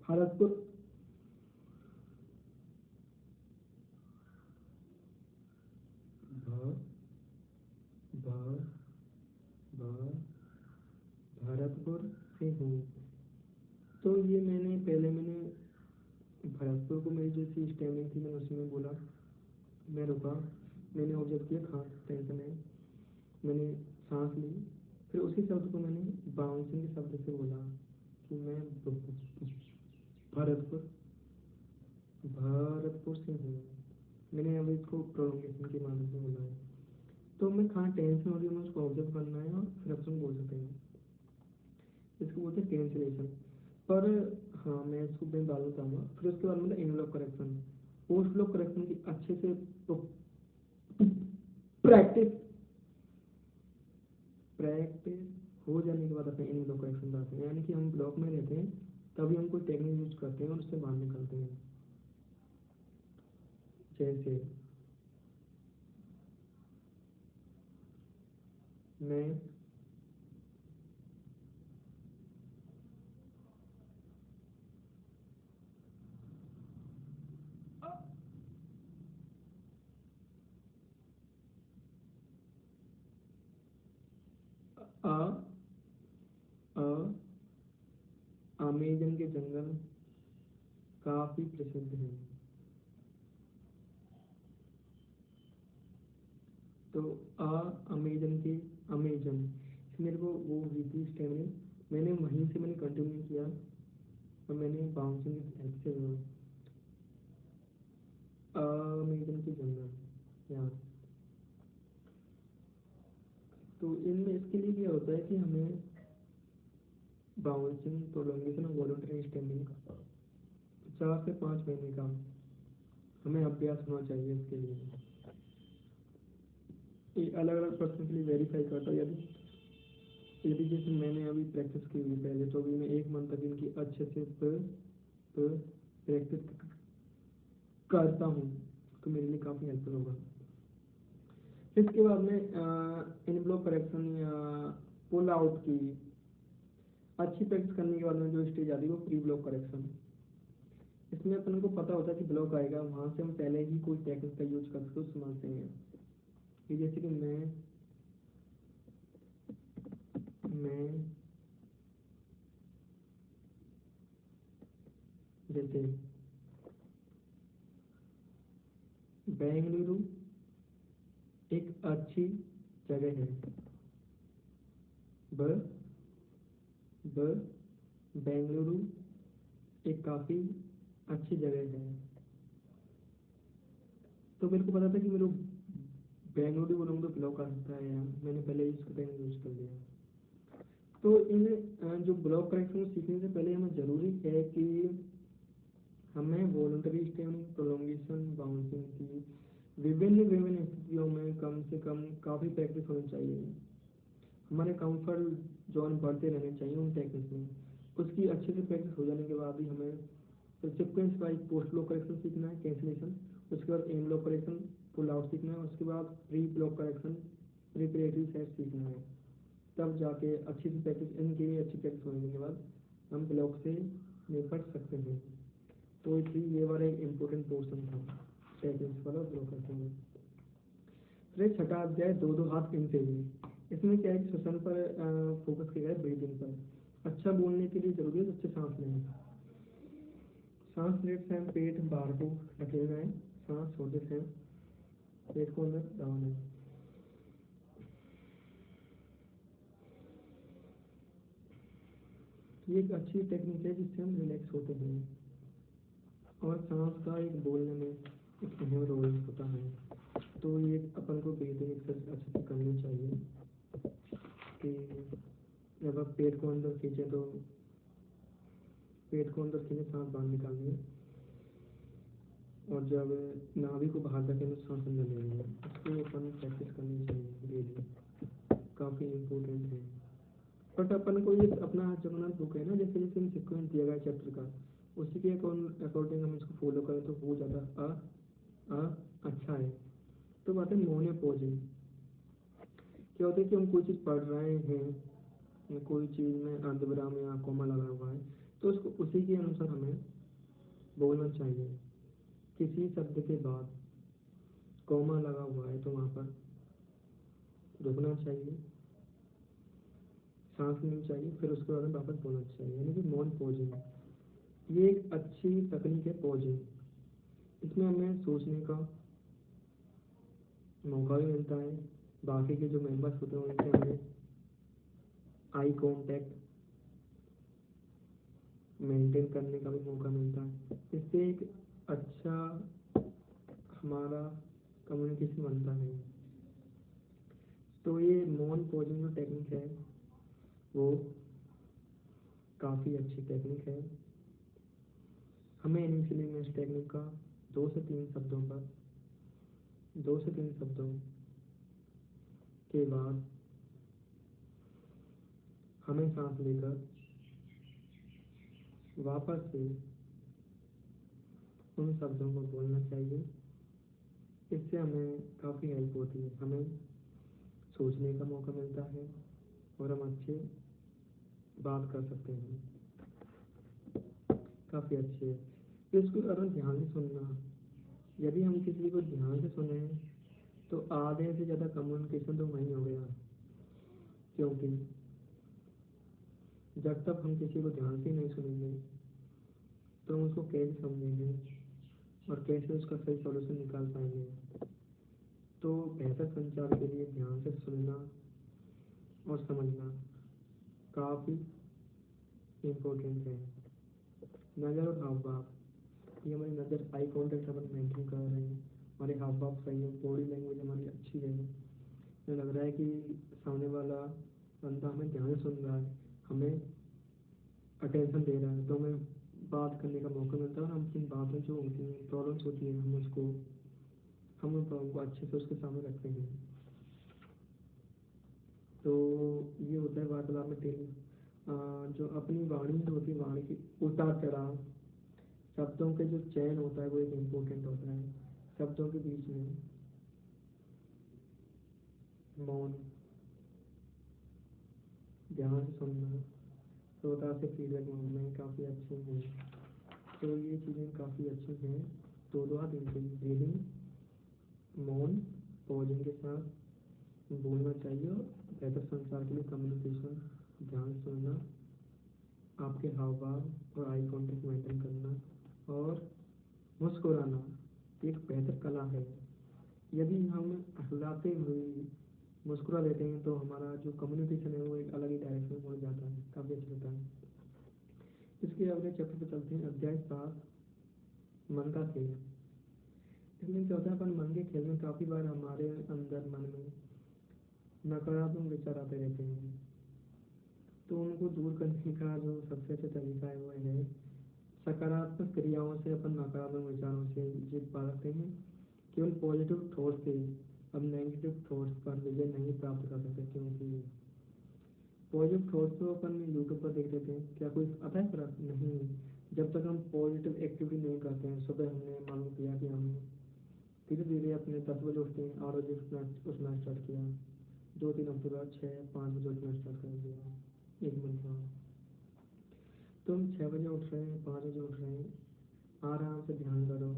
भरतपुर भ भ भ भरतपुर से हूँ। तो ये मैंने भरतपुर को मेरी जैसी स्टेमिंग थी, मैंने उसमें बोला, मैं रुका, मैंने ऑब्जर्व किया कहाँ टेंशन है, मैंने सांस ली, फिर उसी शब्द को मैंने बाउंसिंग के शब्द से बोला कि मैं भरतपुर भरतपुर से हूँ। मैंने अब इसको प्रोलोंगेशन के माध्यम से बोला है। तो मैं कहाँ टेंशन हो रही है मैं उसको ऑब्जर्व करना है और फिर अपन बोल सकते हैं, इसको बोलते हैं कैंसिलेशन। पर हाँ, मैं इसको मैं डालना चाहूँगा। फिर उसके बाद मतलब इनब्लॉक करेक्शन, पोस्ट ब्लॉक करेक्शन की अच्छे से प्रैक्टिस प्रैक्टिस हो जाने के बाद अपने इनब्लॉक करेक्शन डालते हैं, यानी कि हम ब्लॉक में रहते हैं तभी हम कोई टेक्निक यूज करते हैं और उससे बाहर निकलते हैं। जैसे मैं अ अ अमेजन के जंगल काफी प्रसिद्ध हैं। तो अ अमेजन के अमेजन, मेरे को वो हुई थी स्टेमिंग, मैंने वहीं से मैंने कंटिन्यू किया और मैंने बाउंसिंग हेल्प से अमेजन के जंगल यहाँ। तो इनमें इसके लिए क्या होता है कि हमें बाउंसिंग प्रोलोंगेशन और वॉलंटरी स्टेमिंग 4 से 5 महीने का हमें अभ्यास होना चाहिए। इसके लिए ये अलग अलग पर्सन के लिए वेरीफाई करता है। यदि यदि जैसे मैंने अभी प्रैक्टिस की हुई पहले, तो अभी मैं 1 मंथ तक इनकी अच्छे से प्रैक्टिस करता हूँ, तो मेरे लिए काफ़ी हेल्पफुल होगा। इसके बाद में इन ब्लॉक करेक्शन या पुल आउट की अच्छी प्रैक्टिस करने के बाद में जो स्टेज आती है वो प्री ब्लॉक करेक्शन। इसमें अपन को पता होता है कि ब्लॉक आएगा, वहाँ से हम पहले ही कोई टेक्निक का यूज करके उसको समझते हैं। कि जैसे कि मैं जैसे बेंगलुरु एक अच्छी जगह है, ब ब बेंगलुरु एक काफ़ी अच्छी जगह है। तो मेरे को पता था कि मेरे बेंगलुरु बोलूँगा तो ब्लॉक आ सकता है, यहाँ मैंने पहले ही इसको टेक्निक यूज कर लिया। तो इन जो ब्लॉक करेक्शन को सीखने से पहले हमें ज़रूरी है कि हमें वॉलंटरी स्टेमिंग, प्रोलोंगेशन, बाउंसिंग की विभिन्न विभिन्न स्थितियों में कम से कम काफ़ी प्रैक्टिस होनी चाहिए। हमारे कंफर्ट जोन बढ़ते रहने चाहिए उन टेक्निक्स में। उसकी अच्छे से प्रैक्टिस हो जाने के बाद ही हमें sequence wise post block correction सीखना है, कैंसिलेशन, उसके बाद M block correction, pull out सीखना है, उसके बाद pre block correction, preparatory set सीखना है। तब जाके अच्छी सी प्रैक्टिस, इनकी अच्छी प्रैक्टिस होने के बाद हम ब्लॉक से निपट सकते हैं। पोइट्री ये वाला एक इम्पोर्टेंट पोर्शन था टेक्निक्स वाला जो करते हैं। फिर छठा अध्याय दो दो हाथ इनसे भी। इसमें क्या है कि श्वसन पर फोकस किया गया, ब्रीदिंग पर। अच्छा बोलने के लिए जरूरी है अच्छे सांस लें। सांस लेते समय पेट बाहर को ढकेलना है, सांस छोड़ते समय पेट को अंदर दबाना है। ये एक अच्छी टेक्निक है जिससे हम रिलैक्स होते हैं और सांस का एक बोलने में एक अहम रोल होता है। तो ये अपन को ब्रीदिंग एक्सरसाइज अच्छे से करनी चाहिए कि जब आप पेट को अंदर खींचे तो पेट को अंदर खींचे, सांस बाहर निकालनी है, और जब नाभि को बाहर रखें तो सांस अंदर लेनी है। इसको अपन प्रैक्टिस करनी चाहिए डेली, काफ़ी इम्पोर्टेंट है। बट अपन को ये अपना जगन्नाथ बुक है ना, जैसे जैसे हम सिक्वेंस दिया गया चैप्टर का, उसी के अकॉर्डिंग हम इसको फॉलो करें तो वो ज़्यादा अच्छा है। तो बात है मोने पोजिंग। क्या होता है कि हम कोई चीज़ पढ़ रहे हैं या कोई चीज़ में अर्धविराम या कोमा लगा हुआ है तो उसको उसी के अनुसार हमें बोलना चाहिए। किसी शब्द के बाद कोमा लगा हुआ है तो वहाँ पर रुकना चाहिए, सांस लेनी चाहिए, फिर उसके बाद में वापस बोलना चाहिए, यानी कि मौन पोजिंग। ये एक अच्छी तकनीक है पोजिंग। इसमें हमें सोचने का मौका भी मिलता है, बाकी के जो मेंबर्स होते हैं उनसे हमें आई कांटेक्ट मेंटेन करने का भी मौका मिलता है। इससे एक अच्छा हमारा कम्युनिकेशन बनता है। तो ये मौन पोजिंग जो टेक्निक है वो काफ़ी अच्छी टेक्निक है। हमें इनिशियली में इस टेक्निक का 2 से 3 शब्दों के बाद हमें सांस लेकर वापस से उन शब्दों को बोलना चाहिए। इससे हमें काफ़ी हेल्प होती है, हमें सोचने का मौका मिलता है और हम अच्छे बात कर सकते हैं। काफ़ी अच्छे है। इसको अगर ध्यान से सुनना, यदि हम किसी को ध्यान से सुने तो आधे से ज़्यादा कम्युनिकेशन तो वहीं हो गया, क्योंकि जब तक हम किसी को ध्यान से नहीं सुनेंगे तो हम उसको कैसे समझेंगे और कैसे उसका सही सॉल्यूशन निकाल पाएंगे। तो बेहतर संचार के लिए ध्यान से सुनना और समझना काफ़ी इम्पोर्टेंट है। नज़र और हाव भाव, ये हमारी नज़र आई कांटेक्ट अपन मेंटेन कर रहे हैं, हमारे हाव भाव सही है, बॉडी लैंग्वेज हमारी अच्छी है, मुझे लग रहा है कि सामने वाला बंदा हमें ध्यान से सुन रहा है, हमें अटेंशन दे रहा है, तो हमें बात करने का मौका मिलता है और हम जिन बातें जो होती हैं प्रॉब्लम्स होती हैं हम उन प्रॉब्लम को अच्छे से उसके सामने रखते हैं। तो ये होता है वार्तालाप में जो अपनी वाणी जो होती है, वाणी की उतार चढ़ाव, शब्दों के जो चयन होता है वो एक इम्पोर्टेंट होता है। शब्दों के बीच में मौन, ध्यान से सुनना, श्रोता से फीडबैक मांगना काफ़ी अच्छे हैं। तो ये चीज़ें काफ़ी अच्छी हैं। तो दो हाथ ब्रीदिंग, मौन, पॉजिंग के साथ बोलना चाहिए और बेहतर संचार के लिए कम्युनिकेशन, ध्यान से सुनना, आपके हाव भाव और आई कांटेक्ट मेंटेन करना और मुस्कुराना एक बेहतर कला है। यदि हम हंसाते हुए मुस्कुरा लेते हैं तो हमारा जो कम्युनिकेशन है वो एक अलग ही डायरेक्शन में पहुंच जाता है, काफ़ी अच्छा होता है। इसके अगले चैप्टर पे चलते हैं, अध्याय 7, मन का खेल। इसमें क्या होता है, अपन मन के खेल में काफ़ी बार हमारे अंदर मन में नकारात्मक विचार आते रहते हैं, तो उनको दूर करने का जो सबसे अच्छा तरीका है वो है सकारात्मक क्रियाओं से अपन नकारात्मक विचारों से जीत पा सकते हैं। केवल पॉजिटिव थॉट से अब नेगेटिव थॉट्स पर विजय नहीं प्राप्त कर सकते, क्योंकि पॉजिटिव थॉट्स तो अपन यूट्यूब पर देख लेते हैं, क्या कोई आता है फर्क? नहीं। जब तक हम पॉजिटिव एक्टिविटी नहीं करते हैं, सुबह हमने मालूम किया कि हम धीरे धीरे अपने 10 बजे उठते हैं, 8 बजे उठना स्टार्ट किया, 2-3 हफ्ते बाद 6-5 बजे उठना स्टार्ट कर दिया, 1 मंथ बाद तो हम 6 बजे उठ रहे हैं, 5 बजे उठ रहे हैं, आराम से ध्यान करो,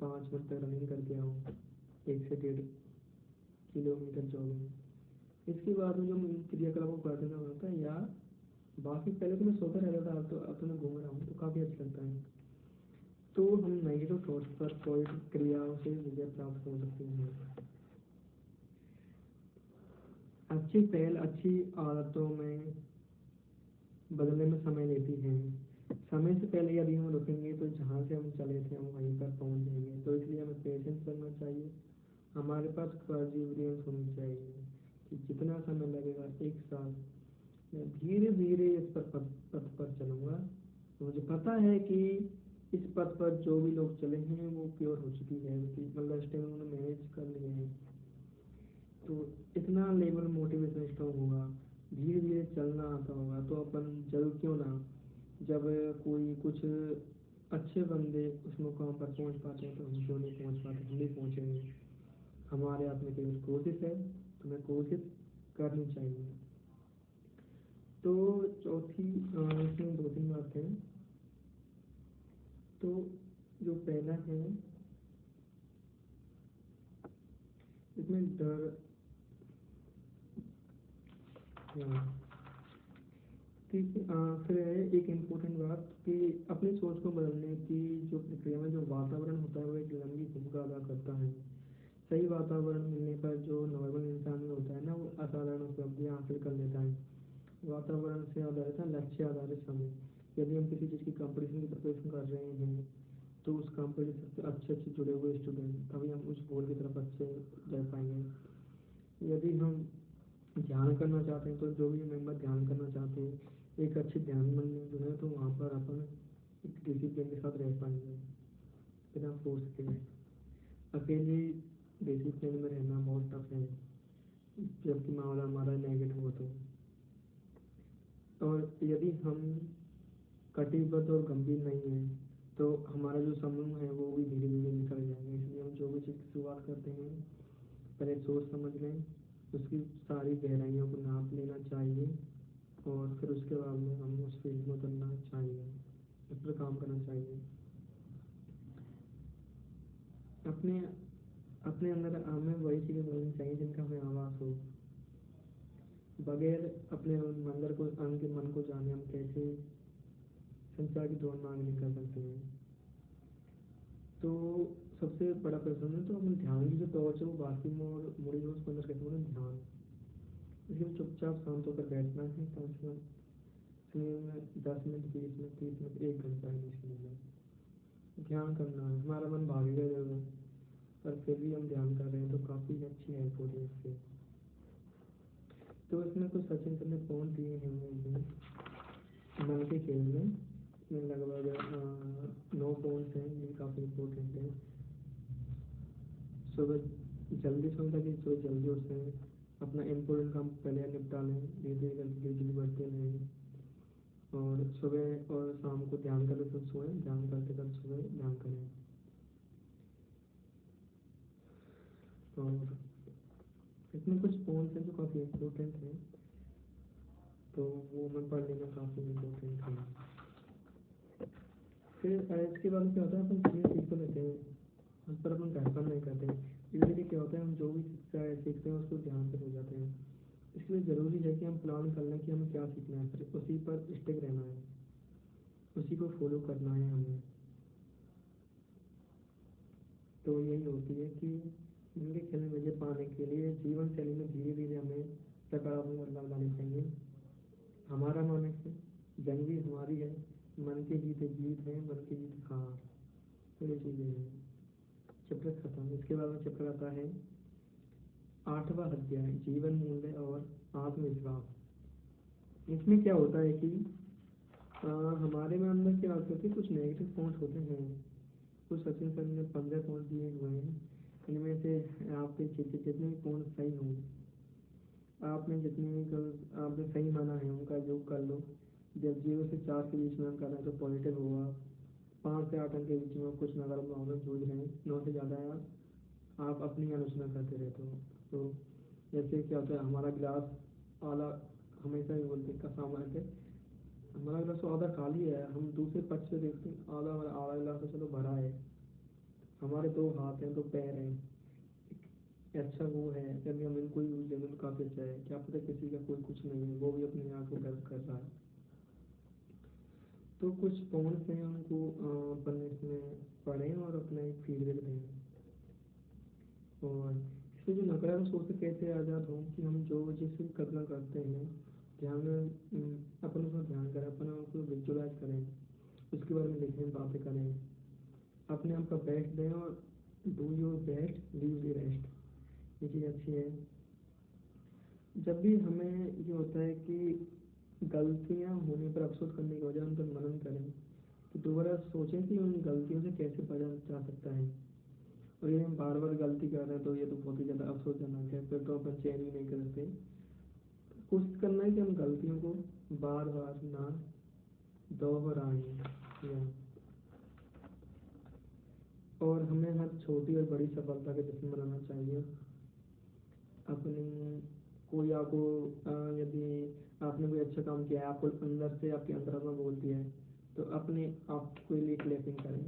5 मिनट तक रनिंग करके आओ, 1 से 1.5 किलोमीटर जॉगिंग। इसके बाद में जो क्रियाकलापों को करना होता है यार, बाकी पहले तो मैं सोता रहता था, अब तो मैं घूम रहा हूँ तो काफ़ी अच्छा लगता है। तो हम नेगेटिव थॉट्स पर पॉजिटिव क्रियाओं से विजय प्राप्त हो सकते हैं। अच्छी पहल अच्छी आदतों में बदलने में समय लेती है। समय से पहले यदि हम रुकेंगे तो जहाँ से हम चले थे हम वहीं पर पहुँच जाएंगे। तो इसलिए हमें पेशेंस करना चाहिए, हमारे पास परसिवरेंस होनी चाहिए कि जितना समय लगेगा, 1 साल, मैं धीरे धीरे इस पथ पर चलूँगा। मुझे पता है कि इस पथ पर जो भी लोग चले हैं वो प्योर हो चुकी है, उनकी मतलब स्टेप उन्होंने मैनेज कर लिए हैं। तो इतना लेवल मोटिवेशन स्ट्रॉन्ग होगा, धीरे धीरे चलना आता होगा, तो अपन जरूर क्यों ना, जब कोई कुछ अच्छे बंदे उस मुकाम पर पहुंच पाते हैं तो हम क्यों नहीं पहुंच पाते, हम भी पहुंचेंगे। हमारे हाथ में केवल कोशिश है, तुम्हें कोशिश करनी चाहिए। तो चौथी इसमें 2-3 बातें हैं। तो जो पहला है इसमें डर, हाँ, ठीक है। फिर है एक इम्पोर्टेंट बात कि अपनी सोच को बदलने की जो प्रक्रिया में जो वातावरण होता है वो एक लंबी भूमिका अदा करता है। सही वातावरण मिलने पर जो नॉर्मल इंसान में होता है ना, वो असाधारण उपलब्धियाँ हासिल कर लेता है। वातावरण से आधारित है लक्ष्य आधारित समय। यदि हम किसी चीज़ की कंपटीशन की प्रिपरेशन कर रहे हैं तो उस कंपटीशन से अच्छे अच्छे जुड़े हुए स्टूडेंट, तभी हम उस गोल की तरफ अच्छे जा पाएंगे। यदि हम ध्यान करना चाहते हैं तो जो भी मेंबर ध्यान करना चाहते हैं एक अच्छे ध्यान मन में जुड़े तो वहाँ पर अपन एक डिसिप्लिन के साथ रह पाएंगे बिना फोर्स के। अकेले डिसिप्लिन में रहना बहुत टफ है जबकि मामला हमारा नेगेटिव हो तो। और यदि हम कटिबद्ध और गंभीर नहीं है तो हमारा जो समूह है वो भी धीरे धीरे निकल जाएंगे। इसलिए हम जो भी चीज़ की शुरुआत करते हैं पहले सोच समझ लें, उसकी सारी गहराइयों को नाप लेना चाहिए और फिर उसके बाद में हम उस फील्ड में उतरना चाहिए, उस पर काम करना चाहिए। अपने अपने अंदर हमें वही चीज़ें बोलनी चाहिए जिनका हमें आवाज़ हो। बगैर अपने अंदर को के मन को जाने हम कैसे संचार की दौड़ में आगे निकल सकते हैं। तो सबसे बड़ा प्रश्न है तो हम ध्यान की जो टॉर्च है वो बाकी मुड़ी है उसको अंदर कैसे बोले ध्यान। इसलिए चुपचाप शांत होकर बैठना है कम से कम समय में 10 मिनट 20 मिनट 30 मिनट 1 घंटा है इसलिए में ध्यान करना है। हमारा मन भागेगा जरूर पर फिर भी हम ध्यान कर रहे हैं तो काफ़ी अच्छी हेल्प होती है इससे। तो इसमें कुछ सचिन सर ने पॉइंट दिए हैं मुझे मन के खेल में, इसमें लगभग 9 पॉइंट्स हैं, ये काफ़ी इम्पोर्टेंट है। सुबह जल्दी सोने ताकि सुबह जल्दी उठ जाएं, अपना इम्पोर्टेंट काम पहले निपटा लें, धीरे धीरे करके धीरे धीरे बढ़ते रहें। और सुबह और शाम को ध्यान करते समय सोएं, ध्यान करते करते सुबह ध्यान करें। और इसमें कुछ पॉइंट्स हैं जो काफ़ी इम्पोर्टेंट हैं तो वो मैं पढ़ लेना काफ़ी इम्पोर्टेंट है। फिर इसके बाद क्या होता है अपन चीज़ें सीख तो लेते हैं उस पर अपन घर नहीं करते हैं। धीरे धीरे क्या होता है हम जो भी सीखते हैं उसको ध्यान से हो जाते हैं। इसलिए ज़रूरी है कि हम प्लान कर लें कि हमें क्या सीखना है, फिर उसी पर स्टिक रहना है, उसी को फॉलो करना है हमें। तो यही होती है कि इनके खेल में विजय पाने के लिए जीवन शैली में धीरे धीरे हमें सकारात्मक बदलाव लाने चाहिए। हमारा मानक है, जंग भी हमारी है, मन की जीत जीत है, मन की जीत हार, तो ये चीज़ें हैं। चैप्टर खत्म। इसके बाद में चैप्टर आता है 8वां अध्याय जीवन मूल्य और आत्मविश्वास। इसमें क्या होता है कि हमारे में अंदर क्या होता है कुछ नेगेटिव पॉइंट होते हैं। कुछ सचिन सर ने 15 पॉइंट दिए हुए हैं, इनमें से आपके जितने भी पॉइंट सही हों, आपने जितने भी आपने सही माना है उनका योग कर लो। जब 0 से 4 के बीच में अंक आना है तो पॉजिटिव होगा, 5 से 8 अंक के बीच में कुछ नकारात्मक भावना जुड़ हैं, 9 से ज़्यादा आप अपनी आलोचना करते रहते हो। तो जैसे क्या होता है हमारा गिलास आला हमेशा ही बोलते हैं का सामान है, हमारा गिलास तो आधा खाली है, हम दूसरे पक्ष से देखते हैं आधा, हमारा आधा गिलास तो चलो भरा है। हमारे दो हाथ हैं, दो पैर हैं, एक अच्छा वो है, यदि हम इनको यूज करें तो काफ़ी अच्छा है। क्या पता किसी का कोई कुछ नहीं है, वो भी अपने आप को गर्व कर रहा है। तो कुछ पॉइंट्स हैं उनको अपन इसमें पढ़ें और अपना एक फीडबैक दें। और इसमें जो नकारात्मक सोच से कैसे आज़ाद हों कि हम जो जिसकी कल्पना करते हैं, ध्यान में अपन उसका ध्यान करें, अपन उसको विजुअलाइज करें, उसके बारे में लिखें, बातें करें, अपने आप का बेस्ट दें और do your best leave the rest. ये चीज़ अच्छी है। जब भी हमें ये होता है कि गलतियाँ होने पर अफसोस करने के बजाय उन पर मनन करें, तो दोबारा सोचें कि उन गलतियों से कैसे बचा जा सकता है। और ये हम बार बार गलती कर रहे हैं तो ये तो बहुत ही ज़्यादा अफसोसजनक है, फिर तो अपन चैन भी नहीं करते। कोशिश करना है कि हम गलतियों को बार बार ना दोहराएं, या और हमें हर छोटी और बड़ी सफलता के जश्न मनाना चाहिए। अपनी कोई आपको यदि आपने कोई अच्छा काम किया है, आपको अंदर से आपकी अंतरात्मा बोलती है, तो अपने आप के लिए क्लैपिंग करें,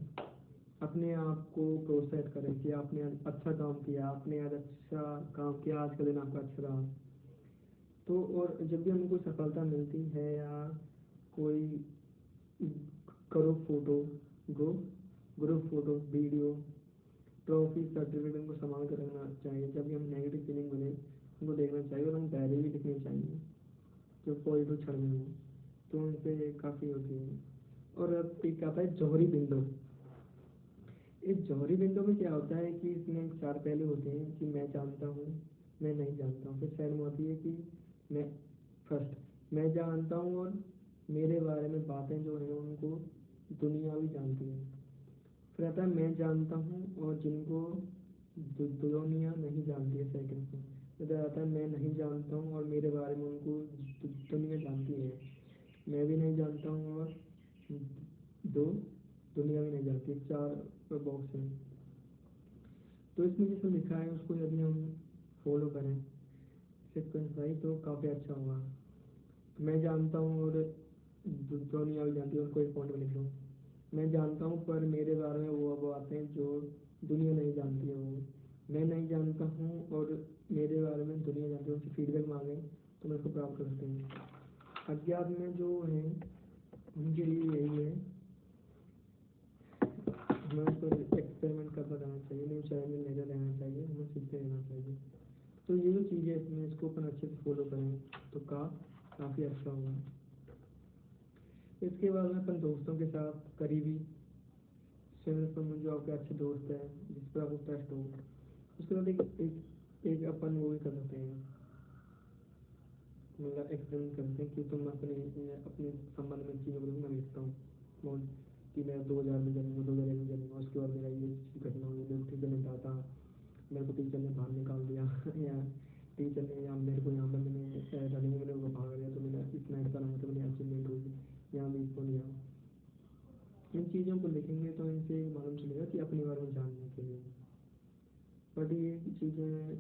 अपने आप को प्रोत्साहित करें कि आपने आज अच्छा काम किया, आपने आज अच्छा काम किया, आज का दिन आपका अच्छा रहा। तो और जब भी हमें कोई सफलता मिलती है या कोई group photo group group photo video trophy certificate उनको संभाल कर रखना चाहिए। जब भी हम नेगेटिव फीलिंग बने उनको देखना चाहिए, और हम डायरी भी लिखनी चाहिए जो पॉजिटिव क्षण में हो, तो उनसे काफ़ी होती है। और अब एक आता है जौहरी विंडो। इस जौहरी विंडो में क्या होता है कि इसमें चार पहलू होते हैं कि मैं जानता हूँ, मैं नहीं जानता हूँ। फिर साइड में होती है कि मैं फर्स्ट मैं जानता हूँ और मेरे बारे में बातें जो हैं उनको दुनिया भी जानती है। फिर आता है मैं जानता हूँ और जिनको दुनिया नहीं जानती है, सेकंड में। फिर आता है मैं नहीं जानता हूँ और मेरे बारे में उनको दुनिया जानती है। मैं भी नहीं जानता हूँ और दो दुनिया भी नहीं जानती, चार बॉक्स हैं। तो इसमें जैसे लिखा है उसको यदि हम फॉलो करें सीक्वेंस वाइज तो काफ़ी अच्छा होगा। मैं जानता हूँ और दुनिया भी जानती है, उनको एक पॉइंट में लिख लो। मैं जानता हूँ पर मेरे बारे में वो बातें हैं जो दुनिया नहीं जानती है। वो मैं नहीं जानता हूँ और मेरे बारे में दुनिया जानती है, उनसे फीडबैक मांगे तो मैं उसको प्राप्त कर सकते हैं। अज्ञात में जो है उनके लिए यही है, हमें उस पर एक्सपेरिमेंट करता रहना चाहिए, न्यू चैलेंज लेते रहना चाहिए, हमें सीखते रहना चाहिए। तो ये जो चीज़ें इसमें इसको अपन अच्छे से फॉलो करें तो काफ़ी अच्छा होगा। इसके बाद में अपन दोस्तों के साथ करीबी में जो आपके अच्छे दोस्त हैं जिस पर आपको ट्रस्ट हो, उसके साथ एक अपन वो भी कर सकते हैं, मतलब एक्सपेरिमेंट करते हैं कि तुम अपने संबंध में चीज़ों को मैं लिखता हूँ बहुत कि मैं 2000 में जन्मा, 2001 में जन्मा, उसके बाद मेरा ये घटना हुई, मैं टीचर ने डांटा, मेरे को टीचर ने बाहर निकाल दिया या टीचर ने या मेरे को यहाँ पर मैंने रनिंग में मेरे को भाग लिया तो मैंने इतना ऐसा नहीं तो मैंने अचीवमेंट हुई, यहाँ भी इसको लिया। इन चीज़ों को लिखेंगे तो इनसे मालूम चलेगा कि अपने बारे में जानने के लिए। बट ये चीज़ें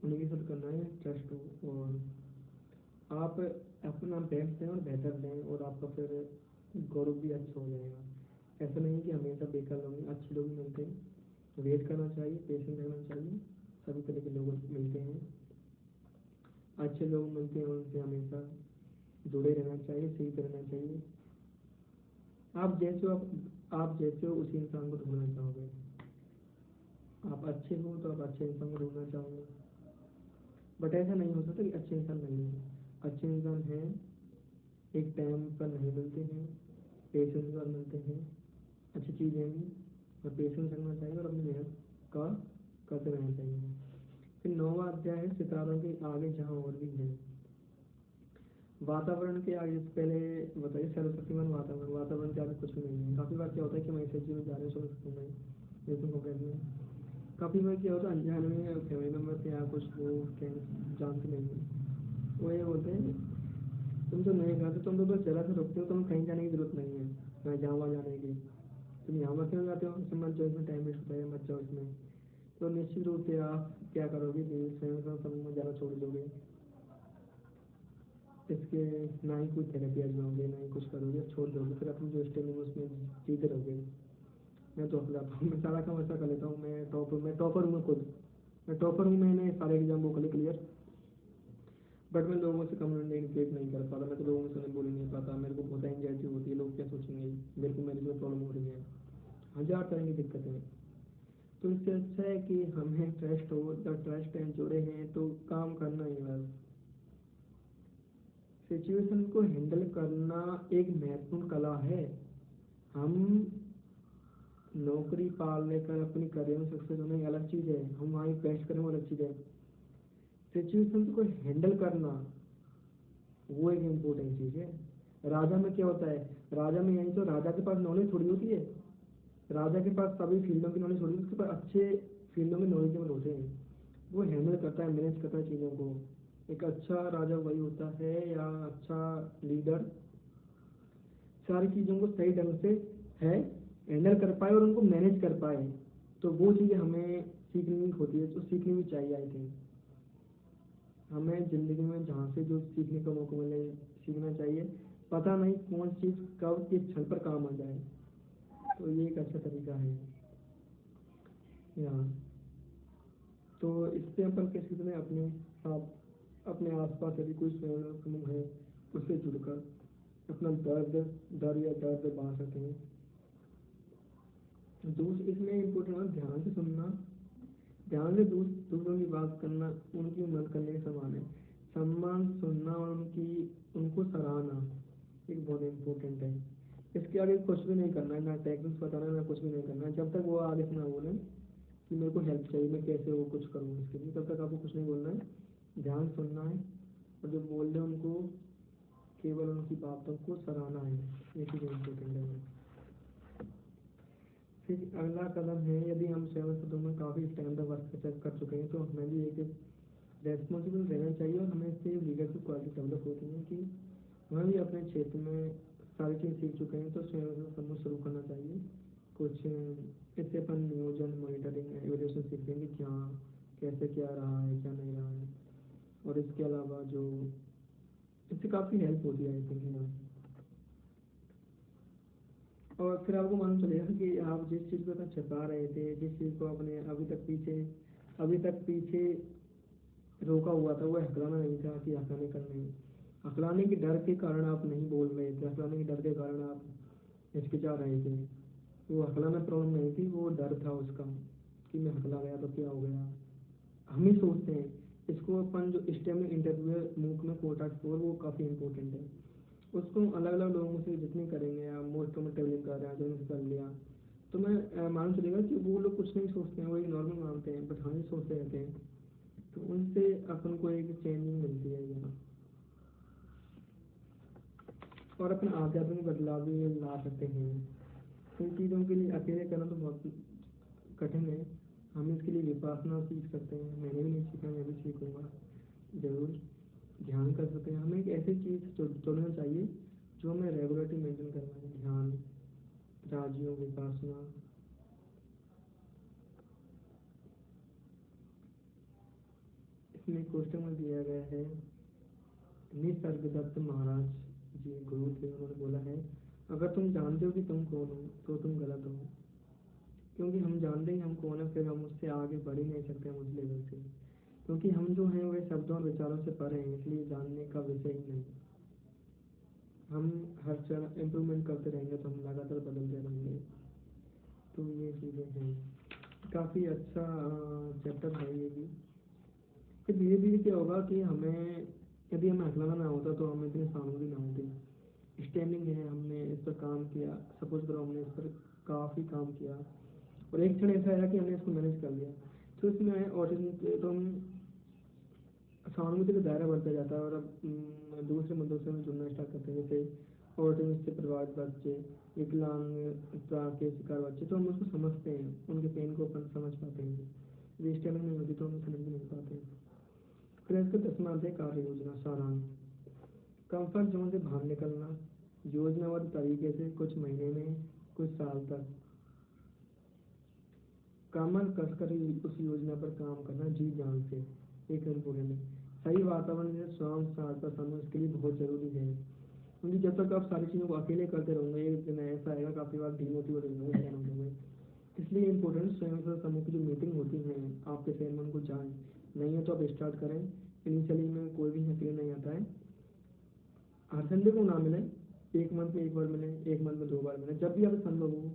उन्हीं के साथ करना है ट्रस्ट हो, और आप अपना बेस्ट दें और बेहतर दें और आपका फिर गौरव भी अच्छा हो जाएगा। ऐसा नहीं कि हमेशा बेकार लोग, अच्छे लोग मिलते हैं, वेट करना चाहिए, पेशेंस रखना चाहिए। सभी तरह के लोग मिलते हैं, अच्छे लोग मिलते हैं, उनसे हमेशा जुड़े रहना चाहिए, सीखते रहना चाहिए। आप जैसे हो उसी इंसान को ढूंढना चाहोगे। आप अच्छे हो तो आप अच्छे इंसान को ढूंढना चाहोगे। बट ऐसा नहीं हो सकता कि अच्छे इंसान नहीं है, अच्छे इंसान हैं, एक टाइम पर नहीं मिलते हैं, पेशेंस के साथ मिलते हैं, अच्छी चीज़ें भी, और पेशेंस रखना चाहिए और अपनी मेहनत का करते रहना चाहिए। फिर 9वां अध्याय है सितारों के आगे जहाँ और भी है। वातावरण के आगे पहले बताइए, सर्वशक्तिमान वातावरण के आगे कुछ भी नहीं है। काफ़ी बार क्या होता है कि हम ऐसे में जा रहे हैं सर्वशक्तिमान में, जैसे को कहते हैं, काफ़ी बार क्या होता है अनजान में फैमिली मेम्बर से या कुछ वो जानते नहीं है, वो ये बोलते हैं तुम तो नहीं खाते, तुम तो बस जरा से रुकते हो, तुम्हें कहीं जाने की जरूरत नहीं है, मैं जहाँ वहाँ जाने की, तुम यहाँ पर क्यों जाते हो, इसमें मत जाओ, इसमें टाइम वेस्ट होता है, मत जाओ इसमें। तो निश्चित रूप से आप क्या करोगे कि स्वयं समूह में जाना छोड़ दोगे। इसके ना ही कोई थेरेपी आजमाओगे, ना ही कुछ करोगे, छोड़ दोगे, फिर अपनी जो स्टेमिंग उसमें जीते रहोगे। मैं तो अपना मैं सारा काम ऐसा कर लेता हूँ, मैं टॉपर हूँ, मैं खुद मैं टॉपर हूँ, मैंने सारे एग्जाम वो कर लिए क्लियर, बट मैं लोगों से कम्युनिकेट नहीं कर पाता, मैं तो लोगों से बोल ही नहीं पाता, मेरे को बहुत एंजाइटी होती है, लोग क्या सोचेंगे मेरे को, मेरी जो प्रॉब्लम हो रही है, हजार तरह की दिक्कतें हैं। तो इससे अच्छा है कि हमें ट्रस्ट हो, जब ट्रस्ट एंड जुड़े हैं तो काम करना ही बस। सिचुएशन को हैंडल करना एक महत्वपूर्ण कला है। हम नौकरी पाल लेकर अपनी करियर में सक्सेस होना एक अलग चीज़ है, हम वहाँ बेस्ट करें वो अलग चीज़ है। सिचुएशन को हैंडल करना वो एक इम्पोर्टेंट चीज़ है। राजा में क्या होता है, राजा में यही तो, राजा के पास नॉलेज थोड़ी होती है, राजा के पास सभी फील्डों की नॉलेज होती है, उसके पास अच्छे फील्डों में नॉलेजेबल होते हैं, वो हैंडल करता है, मैनेज करता है चीज़ों को। एक अच्छा राजा वही होता है, या अच्छा लीडर, सारी चीज़ों को सही ढंग से है हैंडल कर पाए और उनको मैनेज कर पाए। तो वो चीज़ हमें सीखनी होती है, तो सीखनी भी चाहिए आई थिंक। हमें ज़िंदगी में जहाँ से जो सीखने का मौका मिले सीखना चाहिए, पता नहीं कौन चीज़ कब किस क्षण पर काम आ जाए, तो ये एक अच्छा तरीका है यहाँ। तो इससे अपन कैसे करें, अपने साथ अपने आसपास यदि कोई स्वयं समूह है उससे जुड़कर अपना डर या दर्द बांट सकते हैं। इसमें इम्पोर्टेंट है ध्यान से सुनना, ध्यान से दूसरों की बात करना, उनकी मदद करने के समान है। सम्मान सुनना और उनको सराहना एक बहुत इम्पोर्टेंट है। इसके आगे कुछ भी नहीं करना है, ना टेक्निक्स बताना है, ना कुछ भी नहीं करना है, जब तक वो आगे से ना बोले कि मेरे को हेल्प चाहिए, मैं कैसे वो कुछ करूँ इसके लिए, तब तक आपको कुछ नहीं बोलना है, ध्यान सुनना है, और जब बोल रहे हैं उनको केवल उनकी बातों को सराहना है, ये चीज़ इम्पोर्टेंट है। फिर अगला कदम है, यदि हम सेवन पदों में काफ़ी टाइम तक वर्क कर चुके हैं तो हमें भी एक रेस्पॉन्सिबल रहना चाहिए, और हमें इससे लीडरशिप क्वालिटी डेवलप होती है कि हमें भी अपने क्षेत्र में सारी चीज़ सीख चुके हैं तो स्वयं समूह शुरू करना चाहिए। कुछ इससे अपन नियोजन, मॉनिटरिंग, एवेल्यूशन सीखते हैं कि क्या कैसे क्या रहा है, क्या नहीं रहा है, और इसके अलावा जो इससे काफ़ी हेल्प होती है आई थिंक यहाँ। और फिर आपको मालूम चलेगा कि आप जिस चीज़ को इतना छिपा रहे थे, जिस चीज़ को अपने अभी तक पीछे रोका हुआ था, वो हकलाना नहीं था कि हकलाने करने हैं। हकलाने के डर के कारण आप नहीं बोल रहे थे, हकलाने के डर के कारण आप हिचकिचा रहे थे, वो हकलाना प्रॉब्लम नहीं थी, वो डर था उसका कि मैं हकला गया तो क्या हो गया। हम ही सोचते हैं इसको, अपन जो स्टेमिंग इंटरव्यू है मूक में कोटा स्कोर, वो काफ़ी इंपॉर्टेंट है, उसको अलग अलग लोगों से जितनी करेंगे, आप मोस्ट कम्फर्टेबलिंग कर रहे हैं जिनसे कर लिया, तो मैं मालूम चलेगा कि वो लोग कुछ नहीं सोचते हैं, वो एक नॉर्मल मानते हैं, बट हम ही सोचते रहते हैं, तो उनसे अपन को एक चेंजिंग मिलती है यहाँ, और अपने आध्यात्मिक बदलाव भी ला सकते हैं। इन चीज़ों के लिए अकेले करना तो बहुत कठिन है, हम इसके लिए विपासना सीख सकते हैं, मैंने भी नहीं सीखा, मैं भी सीखूंगा जरूर। ध्यान कर सकते हैं, हमें एक ऐसी चीज़ चुनना चाहिए जो हमें रेगुलरिटी मेंटेन करना है, ध्यान, राजयोग, विपासना। इसमें क्वेश्चन में दिया गया है, निसर्गदत्त महाराज जी गुरु थे, उन्होंने बोला है अगर तुम जानते हो कि तुम कौन हो तो तुम गलत हो, क्योंकि हम जानते ही हम कौन है, फिर हम उससे आगे बढ़ ही नहीं सकते हम उस लेवल से, क्योंकि हम जो हैं वे शब्दों और विचारों से परे हैं, इसलिए जानने का विषय ही नहीं। हम हर क्षण इम्प्रूवमेंट करते रहेंगे तो हम लगातार बदलते रहेंगे। तो ये चीज़ें हैं, काफ़ी अच्छा चैप्टर है ये भी। फिर धीरे धीरे क्या होगा कि हमें, यदि हमें हकलाना ना होता तो हमें इतनी सामग्री ना होती। स्टैंडिंग है, हमने इस पर काम किया, सपोज करो हमने इस पर काफ़ी काम किया, और एक क्षण ऐसा आया कि हमने इसको मैनेज कर लिया, तो इसमें ऑटिज्म तो हम सहानुभूति का दायरा बढ़ता जाता है, और अब दूसरे मुद्दों से हम जुड़ना स्टार्ट करते हैं, जैसे ऑटिज्म से प्रभावित बच्चे, विकलांगता के शिकार बच्चे, तो हम उसको समझते हैं, उनके पेन को अपन समझ पाते हैं। यदि स्टैंडिंग नहीं होती तो हम समझ नहीं पाते। फिर इसका 10वां अध्याय कार्य योजना सारांश। कंफर्ट जोन से बाहर निकलना, योजनाबद्ध तरीके से, कुछ महीने में, कुछ साल तक कमर कसकर उस योजना पर काम करना जी जान से, एक इम्पोर्टेंट है। सही वातावरण है स्वास्थ्य सहायता समूह इसके लिए बहुत ज़रूरी है, क्योंकि जब तक आप सारी चीज़ों को अकेले करते रहोगे एक दिन ऐसा आएगा काफ़ी बार डिमोटिवेट हो जाओगे, डैन हो जाओगे। इसलिए इम्पोर्टेंट स्वयं सहायता समूह की जो मीटिंग होती हैं आपके शहर में उनको जाएं, नहीं है तो आप स्टार्ट करें। इनिशियली में कोई भी अकेले नहीं आता है, हर संडे को ना मिले, एक मंथ में एक बार मिले, एक मंथ में 2 बार मिले, जब भी आपको संभव हो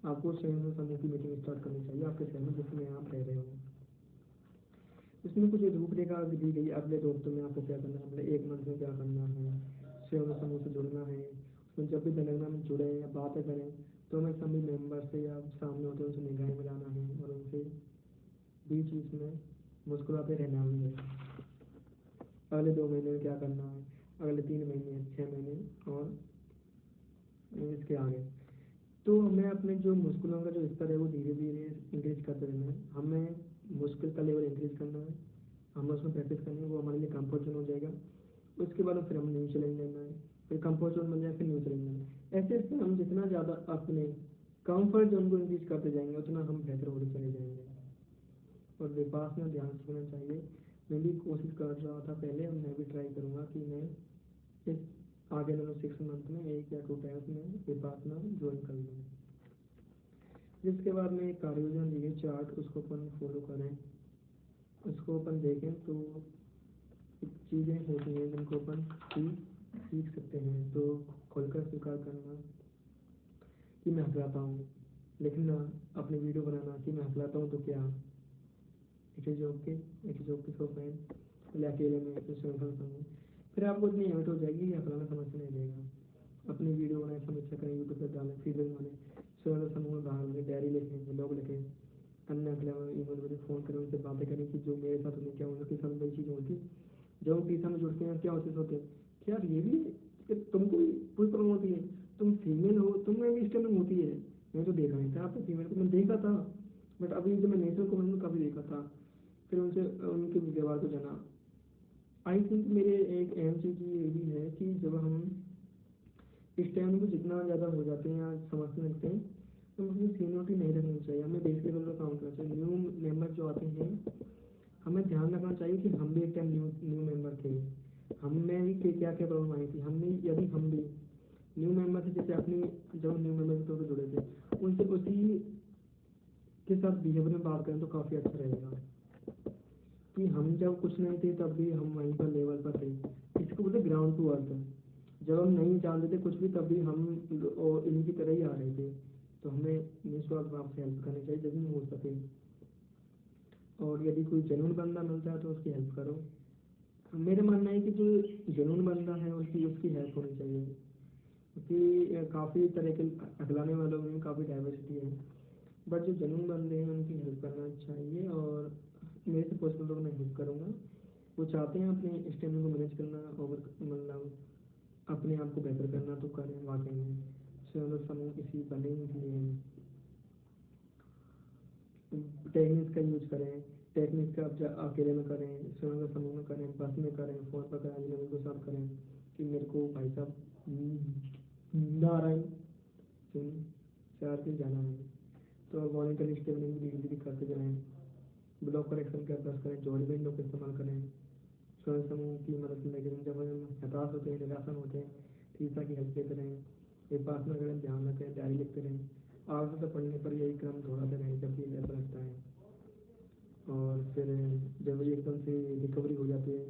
आपको स्वयं सहायता समूह की मीटिंग स्टार्ट करनी चाहिए आपके शहर में जिसमें आप रह रहे हो। इसमें कुछ रूपरेखा दी गई अगले 2 हफ्तों में आपको क्या करना है, मतलब एक मंथ में क्या करना है, स्वयं समूह से जुड़ना है। उसमें जब भी तेलंगाना में जुड़े या बातें करें तो हमें सभी मेंबर से या सामने होते हैं उनसे निगाहें मिलाना है और उनसे बीच बीच में मुस्कुराते रहना भी है। अगले 2 महीने में क्या करना है, अगले 3 महीने, 6 महीने और इसके आगे। तो हमें अपने जो मुश्किलों का जो स्तर है वो धीरे धीरे इंक्रीज करते रहना है। हमें मुश्किल का लेवल इंक्रीज करना है, हमें उसमें प्रैक्टिस करनी है, वो हमारे लिए कंफर्ट जोन हो जाएगा। उसके बाद फिर हम न्यू चैलेंज लेना है, फिर कंफर्ट जोन बन जाए फिर न्यू चैलेंज लेना है। ऐसे ऐसे हम जितना ज़्यादा अपने कंफर्ट जोन को इंक्रीज करते जाएंगे उतना हम बेहतर होते चले जाएंगे। और विपासना ध्यान सीखना चाहिए। मैं भी कोशिश कर रहा था पहले, अब मैं भी ट्राई करूँगा कि मैं इस आगे वाले 6 मंथ में 1 या 2 टाइम्स में विपासना ज्वाइन कर लूँ। जिसके बाद में एक कार्य योजना दी है चार्ट, उसको अपन फॉलो करें, उसको अपन देखें तो चीज़ें होती हैं जिनको अपन सीख सकते हैं। तो खुलकर स्वीकार करना कि मैं हकलाता हूँ, लिखना, अपनी वीडियो बनाना कि मैं हकलाता हूँ तो क्या, it is okay, it is okay so fine, पहले अकेले में फिर स्वयं समूह, फिर आपको इतनी हिम्मत हो जाएगी कि हकलाना समझ नहीं देगा। अपनी वीडियो बनाए, समीक्षा करें, यूट्यूब पर डालें, फीडबैक माने, स्वयं समूह में बाहर में डायरी लिखें, ब्लॉग लिखें, अन्य अगले ईमेल में फ़ोन करें, उनसे बातें करें कि जो मेरे साथ उन्हें क्या उनके साथ बड़ी चीज़ होती। जब हम टीसा में जुड़ते हैं क्या होते होते हैं कि यार ये भी कि तुमको भी कोई प्रॉब्लम होती है, तुम फीमेल हो, तुम्हें भी स्टेमिंग होती है। मैं तो देखा नहीं था आपको फीमेल को, मैं देखा था बट अभी जब मैं नेशनल कॉलेज में काफ़ी देखा था, फिर उनसे उनके व्यवहार को जाना। आई थिंक मेरे एक अहम चीज़ ये भी है कि जब हम इस टाइम को जितना ज़्यादा हो जाते हैं या समझने लगते हैं तो उसमें सीनियरिटी नहीं रखनी चाहिए, हमें बेस लेवल पर काम करना चाहिए। न्यू मेंबर जो आते हैं हमें ध्यान रखना चाहिए कि हम भी एक टाइम न्यू न्यू मेंबर थे, हमें भी क्या क्या प्रॉब्लम आई थी, हमने यदि हम भी न्यू मेंबर थे, जैसे अपनी जब न्यू मेंबर के तौर पर जुड़े थे उनसे उसी के साथ बिहेवियर में बात करें तो काफ़ी अच्छा रहेगा कि हम जब कुछ नहीं थे तब भी हम वहीं पर लेवल पर थे। इसको बोलते ग्राउंड टू अर्थ। जब हम नहीं जानते थे कुछ भी तब भी हम इनकी तरह ही आ रहे थे, तो हमें निस्वार्थ भाव से हेल्प करनी चाहिए जब भी हो सके। और यदि कोई जेन्युइन बंदा मिलता है तो उसकी हेल्प करो। मेरा मानना है कि जो जेन्युइन बंदा है उसकी उसकी हेल्प होनी चाहिए, क्योंकि काफ़ी तरह के अगलाने वालों में काफ़ी डाइवर्सिटी है, बट जो जेन्युइन बंदे हैं उनकी हेल्प करना चाहिए। और मेरे से पर्सनल लोग मैं हेल्प करूँगा, वो चाहते हैं अपने स्टेमिना को मैनेज करना और मतलब अपने आप को बेहतर करना तो करें वाकई में। स्वयं समूह किसी बने ही हैं, टेक्निक्स का यूज करें, टेक्निक्स का आप अकेले में करें, स्वयं समूह में करें, बस में करें, फ़ोन पर करें, अजनबी के साथ करें कि मेरे को भाई साहब नारायण सिंह शहर से जाना है, तो वॉलेंटरी स्टेमिंग भी धीरे धीरे करते जाएँ। ब्लॉक करेक्शन का अभ्यास करें, जॉइंट विंडो का इस्तेमाल करें, स्वयं समूह की मदद लेकर जब हम हताश होते हैं, निराशन होते हैं, तीसरा की हेल्प लेते रहें, विपासना करें, ध्यान रखें, डायरी लिखते रहें, आवश्यकता पढ़ने पर यही क्रम दोहराते रहें जब भी ऐसा लगता है। और फिर जब ये एकदम से रिकवरी हो जाती है,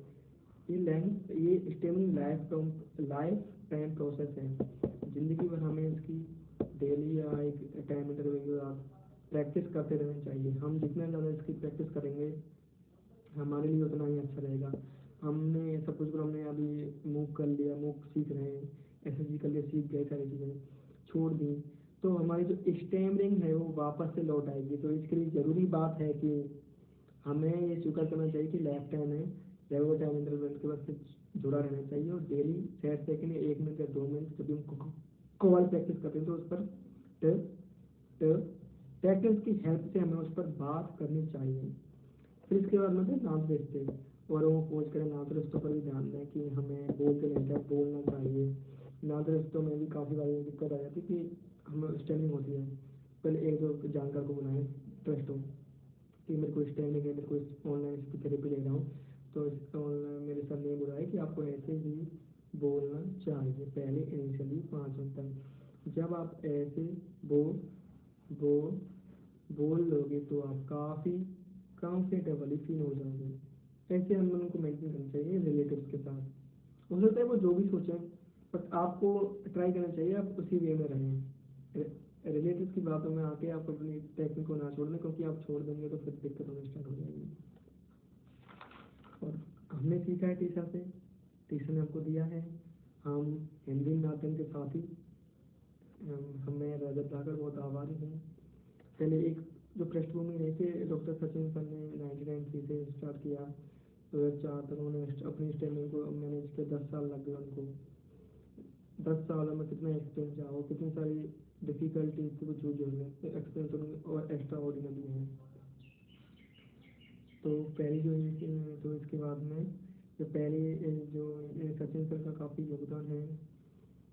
ये स्टेमिंग लाइफ टाइम प्रोसेस है, ज़िंदगी भर हमें इसकी डेली या एक टाइम इंटरवल के बाद प्रैक्टिस करते रहना चाहिए। हम जितना ज़्यादा इसकी प्रैक्टिस करेंगे हमारे लिए उतना ही अच्छा रहेगा। हमने सपोज करो हमने अभी मूव कर लिया, मूव सीख रहे हैं, एसएसजी कर लिया, सीख गए, सारी चीज़ें छोड़ दी, तो हमारी जो स्टेमरिंग है वो वापस से लौट आएगी। तो इसके लिए ज़रूरी बात है कि हमें ये स्वीकार करना चाहिए कि लाइफ टाइम है, रेगुलर टाइम इंटरवल के बाद से जुड़ा रहना चाहिए और डेली 60 सेकंड, 1 मिनट या 2 मिनट जब हम कॉल प्रैक्टिस करते हैं तो उस पर प्रैक्टिस की हेल्प से हमें उस पर बात करनी चाहिए। फिर इसके बाद मतलब नाम रिश्ते और वो खोज करें, नाम रिश्तों पर भी ध्यान दें कि हमें बोलते नहीं था बोलना चाहिए। नाम रिश्तों में भी काफ़ी बारी दिक्कत आ जाती है कि हमें स्टेमिंग होती है, पहले एक दो जानकार को बुलाएं, ट्रस्ट हो कि मेरे को स्टेमिंग है, मेरे को ऑनलाइन इसकी थेरेपी ले रहा हूँ, तो ऑनलाइन कि आपको ऐसे ही बोलना चाहिए पहले इनिशियली 5 मिनट तक। जब आप ऐसे बो बो बोल लोगे तो आप काफ़ी कंफर्टेबली फील हो जाओगे। ऐसे हम लोगों को मेंटेन करना चाहिए रिलेटिव्स के साथ। हो सकता है वो जो भी सोचें, बट आपको ट्राई करना चाहिए आप उसी वे में रहें। रिलेटिव्स की बातों में आके आप अपनी टेक्निक को ना छोड़ दें, क्योंकि आप छोड़ देंगे तो फिर दिक्कत होनी स्टार्ट हो जाएगी। और हमने सीखा है टीचर से, टीचर ने हमको दिया है, हम हिंदी माध्यम के साथ ही हमें रजत लाकर बहुत आभारी हैं। पहले एक जो पृष्ठभूमि है कि डॉक्टर सचिन सर ने 1993 से स्टार्ट किया, 2004 तक उन्होंने अपनी स्टेमिंग को मैनेज किया। 10 साल लग गए उनको। 10 सालों में कितना एक्सपीरियंस रहा हो, कितनी सारी डिफिकल्टीज को जूझे हुए एक्सपीरियंस और एक्स्ट्रा ऑर्डिनरी है। तो पहली जो तो इसके बाद में जो पहले जो सचिन सर का काफ़ी योगदान है।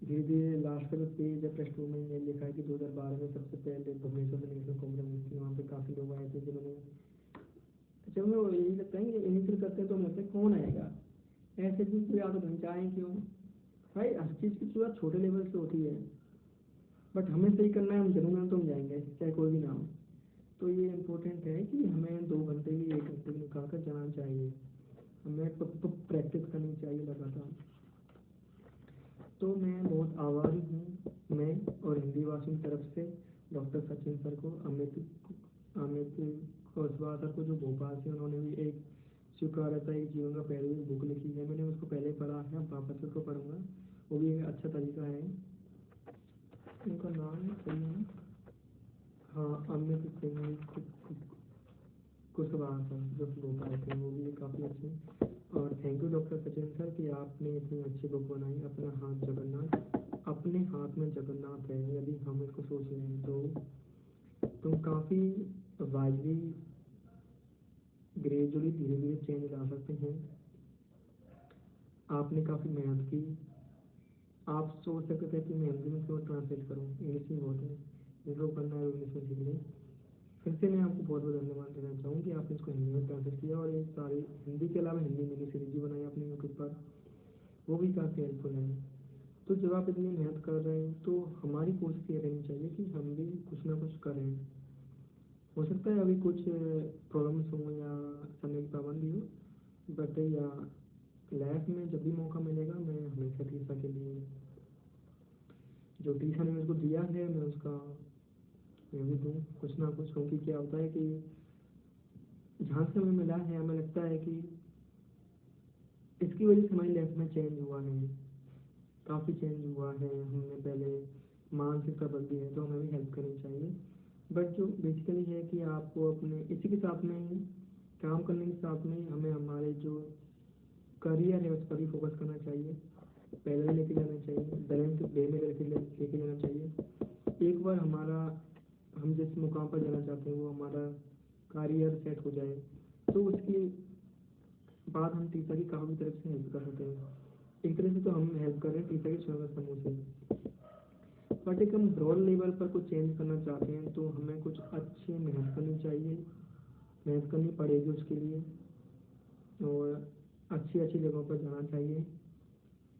धीरे धीरे लास्ट का जो पेज है पृष्ठभूमि में लिखा है कि 2012 में सबसे पहले भुवनेश्वर में नेशनल कॉन्फ्रेंस थी, वहाँ पे काफ़ी लोग आए थे जिन्होंने, जब हमें यही लगता है कि इनिशियल करते हैं तो हमें लगता है कौन आएगा, ऐसे भी कोई आदत नहीं चाहें क्यों भाई। हर चीज़ की शुरुआत छोटे लेवल से होती है, बट हमें सही करना है, हम जरूर तो हम जाएंगे चाहे कोई भी ना हो। तो ये इम्पोर्टेंट है कि हमें 2 घंटे की 1 घंटे की निकाल कर जाना चाहिए, हमें प्रैक्टिस करनी चाहिए लगातार। तो मैं बहुत आभारी हूँ, मैं और हिंदी वासियों की तरफ से डॉक्टर सचिन सर को, अमित कुशवाहा सर को जो भोपाल से उन्होंने भी एक स्वीकार्यता एक जीवन का पहलू एक बुक लिखी है, मैंने उसको पहले पढ़ा है, वापस उसको पढ़ूंगा। वो भी एक अच्छा तरीका है। उनका नाम सही है, हाँ, अमित सिंह कुशवाहा सर जो भोपाल से, वो भी काफ़ी अच्छे। और thank you doctor Sachin sir कि आपने इतनी अच्छी बुक बनाई। अपना हाथ जगन्नाथ, अपने हाथ में जगन्नाथ है, यदि हम इसको सोच रहे हैं तो तुम काफ़ी वाइजली ग्रेजुअली धीरे धीरे चेंज ला सकते हैं। आपने काफ़ी मेहनत की। आप सोच सकते थे कि मैं हिंदी में क्यों ट्रांसलेट करूँ, इंग्लिश में बोलते हैं, जिनको करना है इंग्लिश में सीख लें। फिर से मैं आपको बहुत बहुत धन्यवाद देना चाहूँ कि आपने इसको हिंदी में ट्रांसलेट किया, और एक सारी हिंदी के अलावा हिंदी मिनी सीरीज भी बनाई अपने यूट्यूब पर, वो भी काफ़ी हेल्पफुल है। तो जब आप इतनी मेहनत कर रहे हैं तो हमारी कोशिश ये रहनी चाहिए कि हम भी कुछ ना कुछ करें। हो सकता है अभी कुछ प्रॉब्लम्स हो या समय की पाबंदी हो, बट या लाइफ में जब भी मौका मिलेगा मैं हमेशा टीचर के लिए, जो टीचर ने मेरे को दिया है मैं उसका मैं भी दूँ कुछ ना कुछ। क्योंकि क्या होता है कि जहाँ से हमें मिला है हमें लगता है कि इसकी वजह से हमारी लाइफ में चेंज हुआ है, काफ़ी चेंज हुआ है। हमने पहले मानसिकता बदली है तो हमें भी हेल्प करनी चाहिए। बट जो बेसिकली है कि आपको अपने इसी के साथ में ही काम करने के साथ में हमें हमारे जो करियर है उस पर भी फोकस करना चाहिए, पहले लेके जाना चाहिए, बैलेंस वे में लेके जाना चाहिए। एक बार हमारा हम जिस मुकाम पर जाना चाहते हैं वो हमारा करियर सेट हो जाए तो उसके बाद हम टीचर की काफ़ी तरफ से हेल्प कर सकते हैं। एक तरह से तो हम हेल्प कर रहे हैं टीचर के स्वयं समूह से, बट एक हम ब्रॉड लेवल पर कुछ चेंज करना चाहते हैं तो हमें कुछ अच्छी मेहनत करनी चाहिए, मेहनत करनी पड़ेगी उसके लिए, और अच्छी अच्छी जगहों पर जाना चाहिए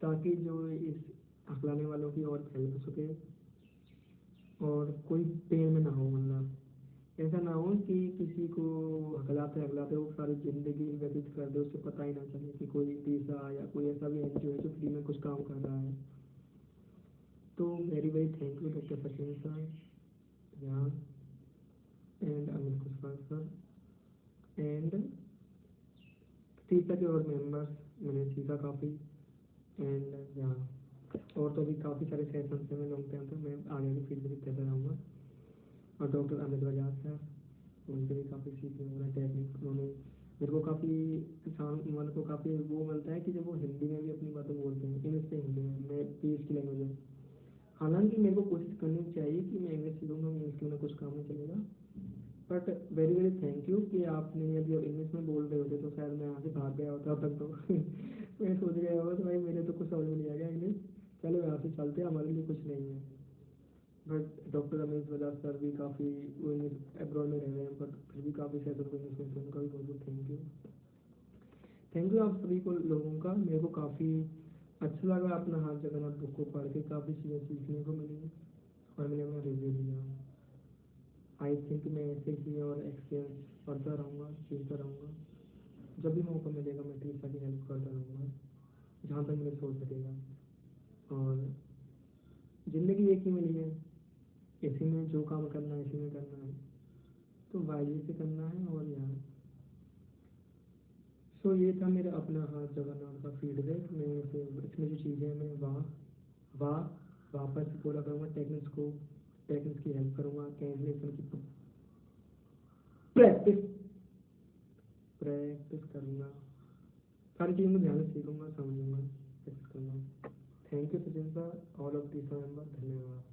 ताकि जो इस हकलाने वालों की और हेल्प हो सके और कोई पेन में ना हो। मतलब ऐसा ना हो कि किसी को हकलाते हकलाते वो सारी ज़िंदगी व्यतीत कर दे, उससे पता ही ना चले कि कोई टीचर या कोई ऐसा भी एनजीओ है जो फ्री में कुछ काम कर रहा है। तो very very thank you doctor Sachin sir, यहाँ and Amit Kushwaha sir and teacher के और मेंबर्स, मैंने सीखा काफ़ी। एंड यहाँ और तो भी काफ़ी सारे सेशन हैं, मैं लॉन्ग टाइम तक मैं आगे भी फीडबैक देता रहूँगा। और डॉक्टर अमित बजाज सर, उनसे भी काफ़ी सीखने वाला टेक्निक, उन्होंने मेरे को काफ़ी किसान मन को काफ़ी वो मिलता है कि जब वो हिंदी में भी अपनी बातें बोलते हैं, इंग्लिश से हिंदी में, मैं पीएच की लैंग्वेज है। हालांकि मेरे को कोशिश करनी चाहिए कि मैं इंग्लिश सीखूँगा, इंग्लिश में कुछ काम नहीं चलेगा। But very very thank you कि आपने यदि अब इंग्लिश में बोल रहे होते तो शायद मैं यहाँ से भाग गया होता तक तो मैं सोच गया होगा तो भाई मेरे तो कुछ समझ में नहीं आ गया इंग्लिश, चलो यहाँ से चलते, हमारे लिए कुछ नहीं है। But doctor Amit Bajaj sir भी काफ़ी वो अब्रॉड में रह रहे हैं, बट फिर भी काफ़ी सेशन को इंग्लिश में, तो उनका भी बहुत बहुत थैंक यू। थैंक यू आप सभी को लोगों का। मेरे मेरे को काफ़ी अच्छा लगा अपना हाथ जगन्नाथ बुक को पढ़ के, काफ़ी चीज़ें सीखने को मिली और मैंने अपना रिव्यू दिया। आई थिंक मैं ऐसे ही और एक्सपीरियंस पढ़ता रहूँगा, सीखता रहूँगा। जब भी मौका मिलेगा मैं टीचर की हेल्प करता रहूँगा जहाँ तक मुझे सोच सकेगा। और ज़िंदगी एक ही मिली है, इसी में जो काम करना है इसी में करना है, तो वाइली से करना है। और यहाँ सो ये था मेरा अपना हाथ जगन्नाथ का फीडबैक। मैं इसमें जो चीज़ें हैं मैं वाह वापस से पूरा करूँगा, टेक्निक्स की हेल्प करूँगा, कैंसलेशन की प्रैक्टिस प्रैक्टिस करूँगा, सारी चीज़ों में ध्यान से सीखूंगा, समझूंगा, प्रैक्टिस करूँगा। Thank you Sachin sir, all of this member, धन्यवाद।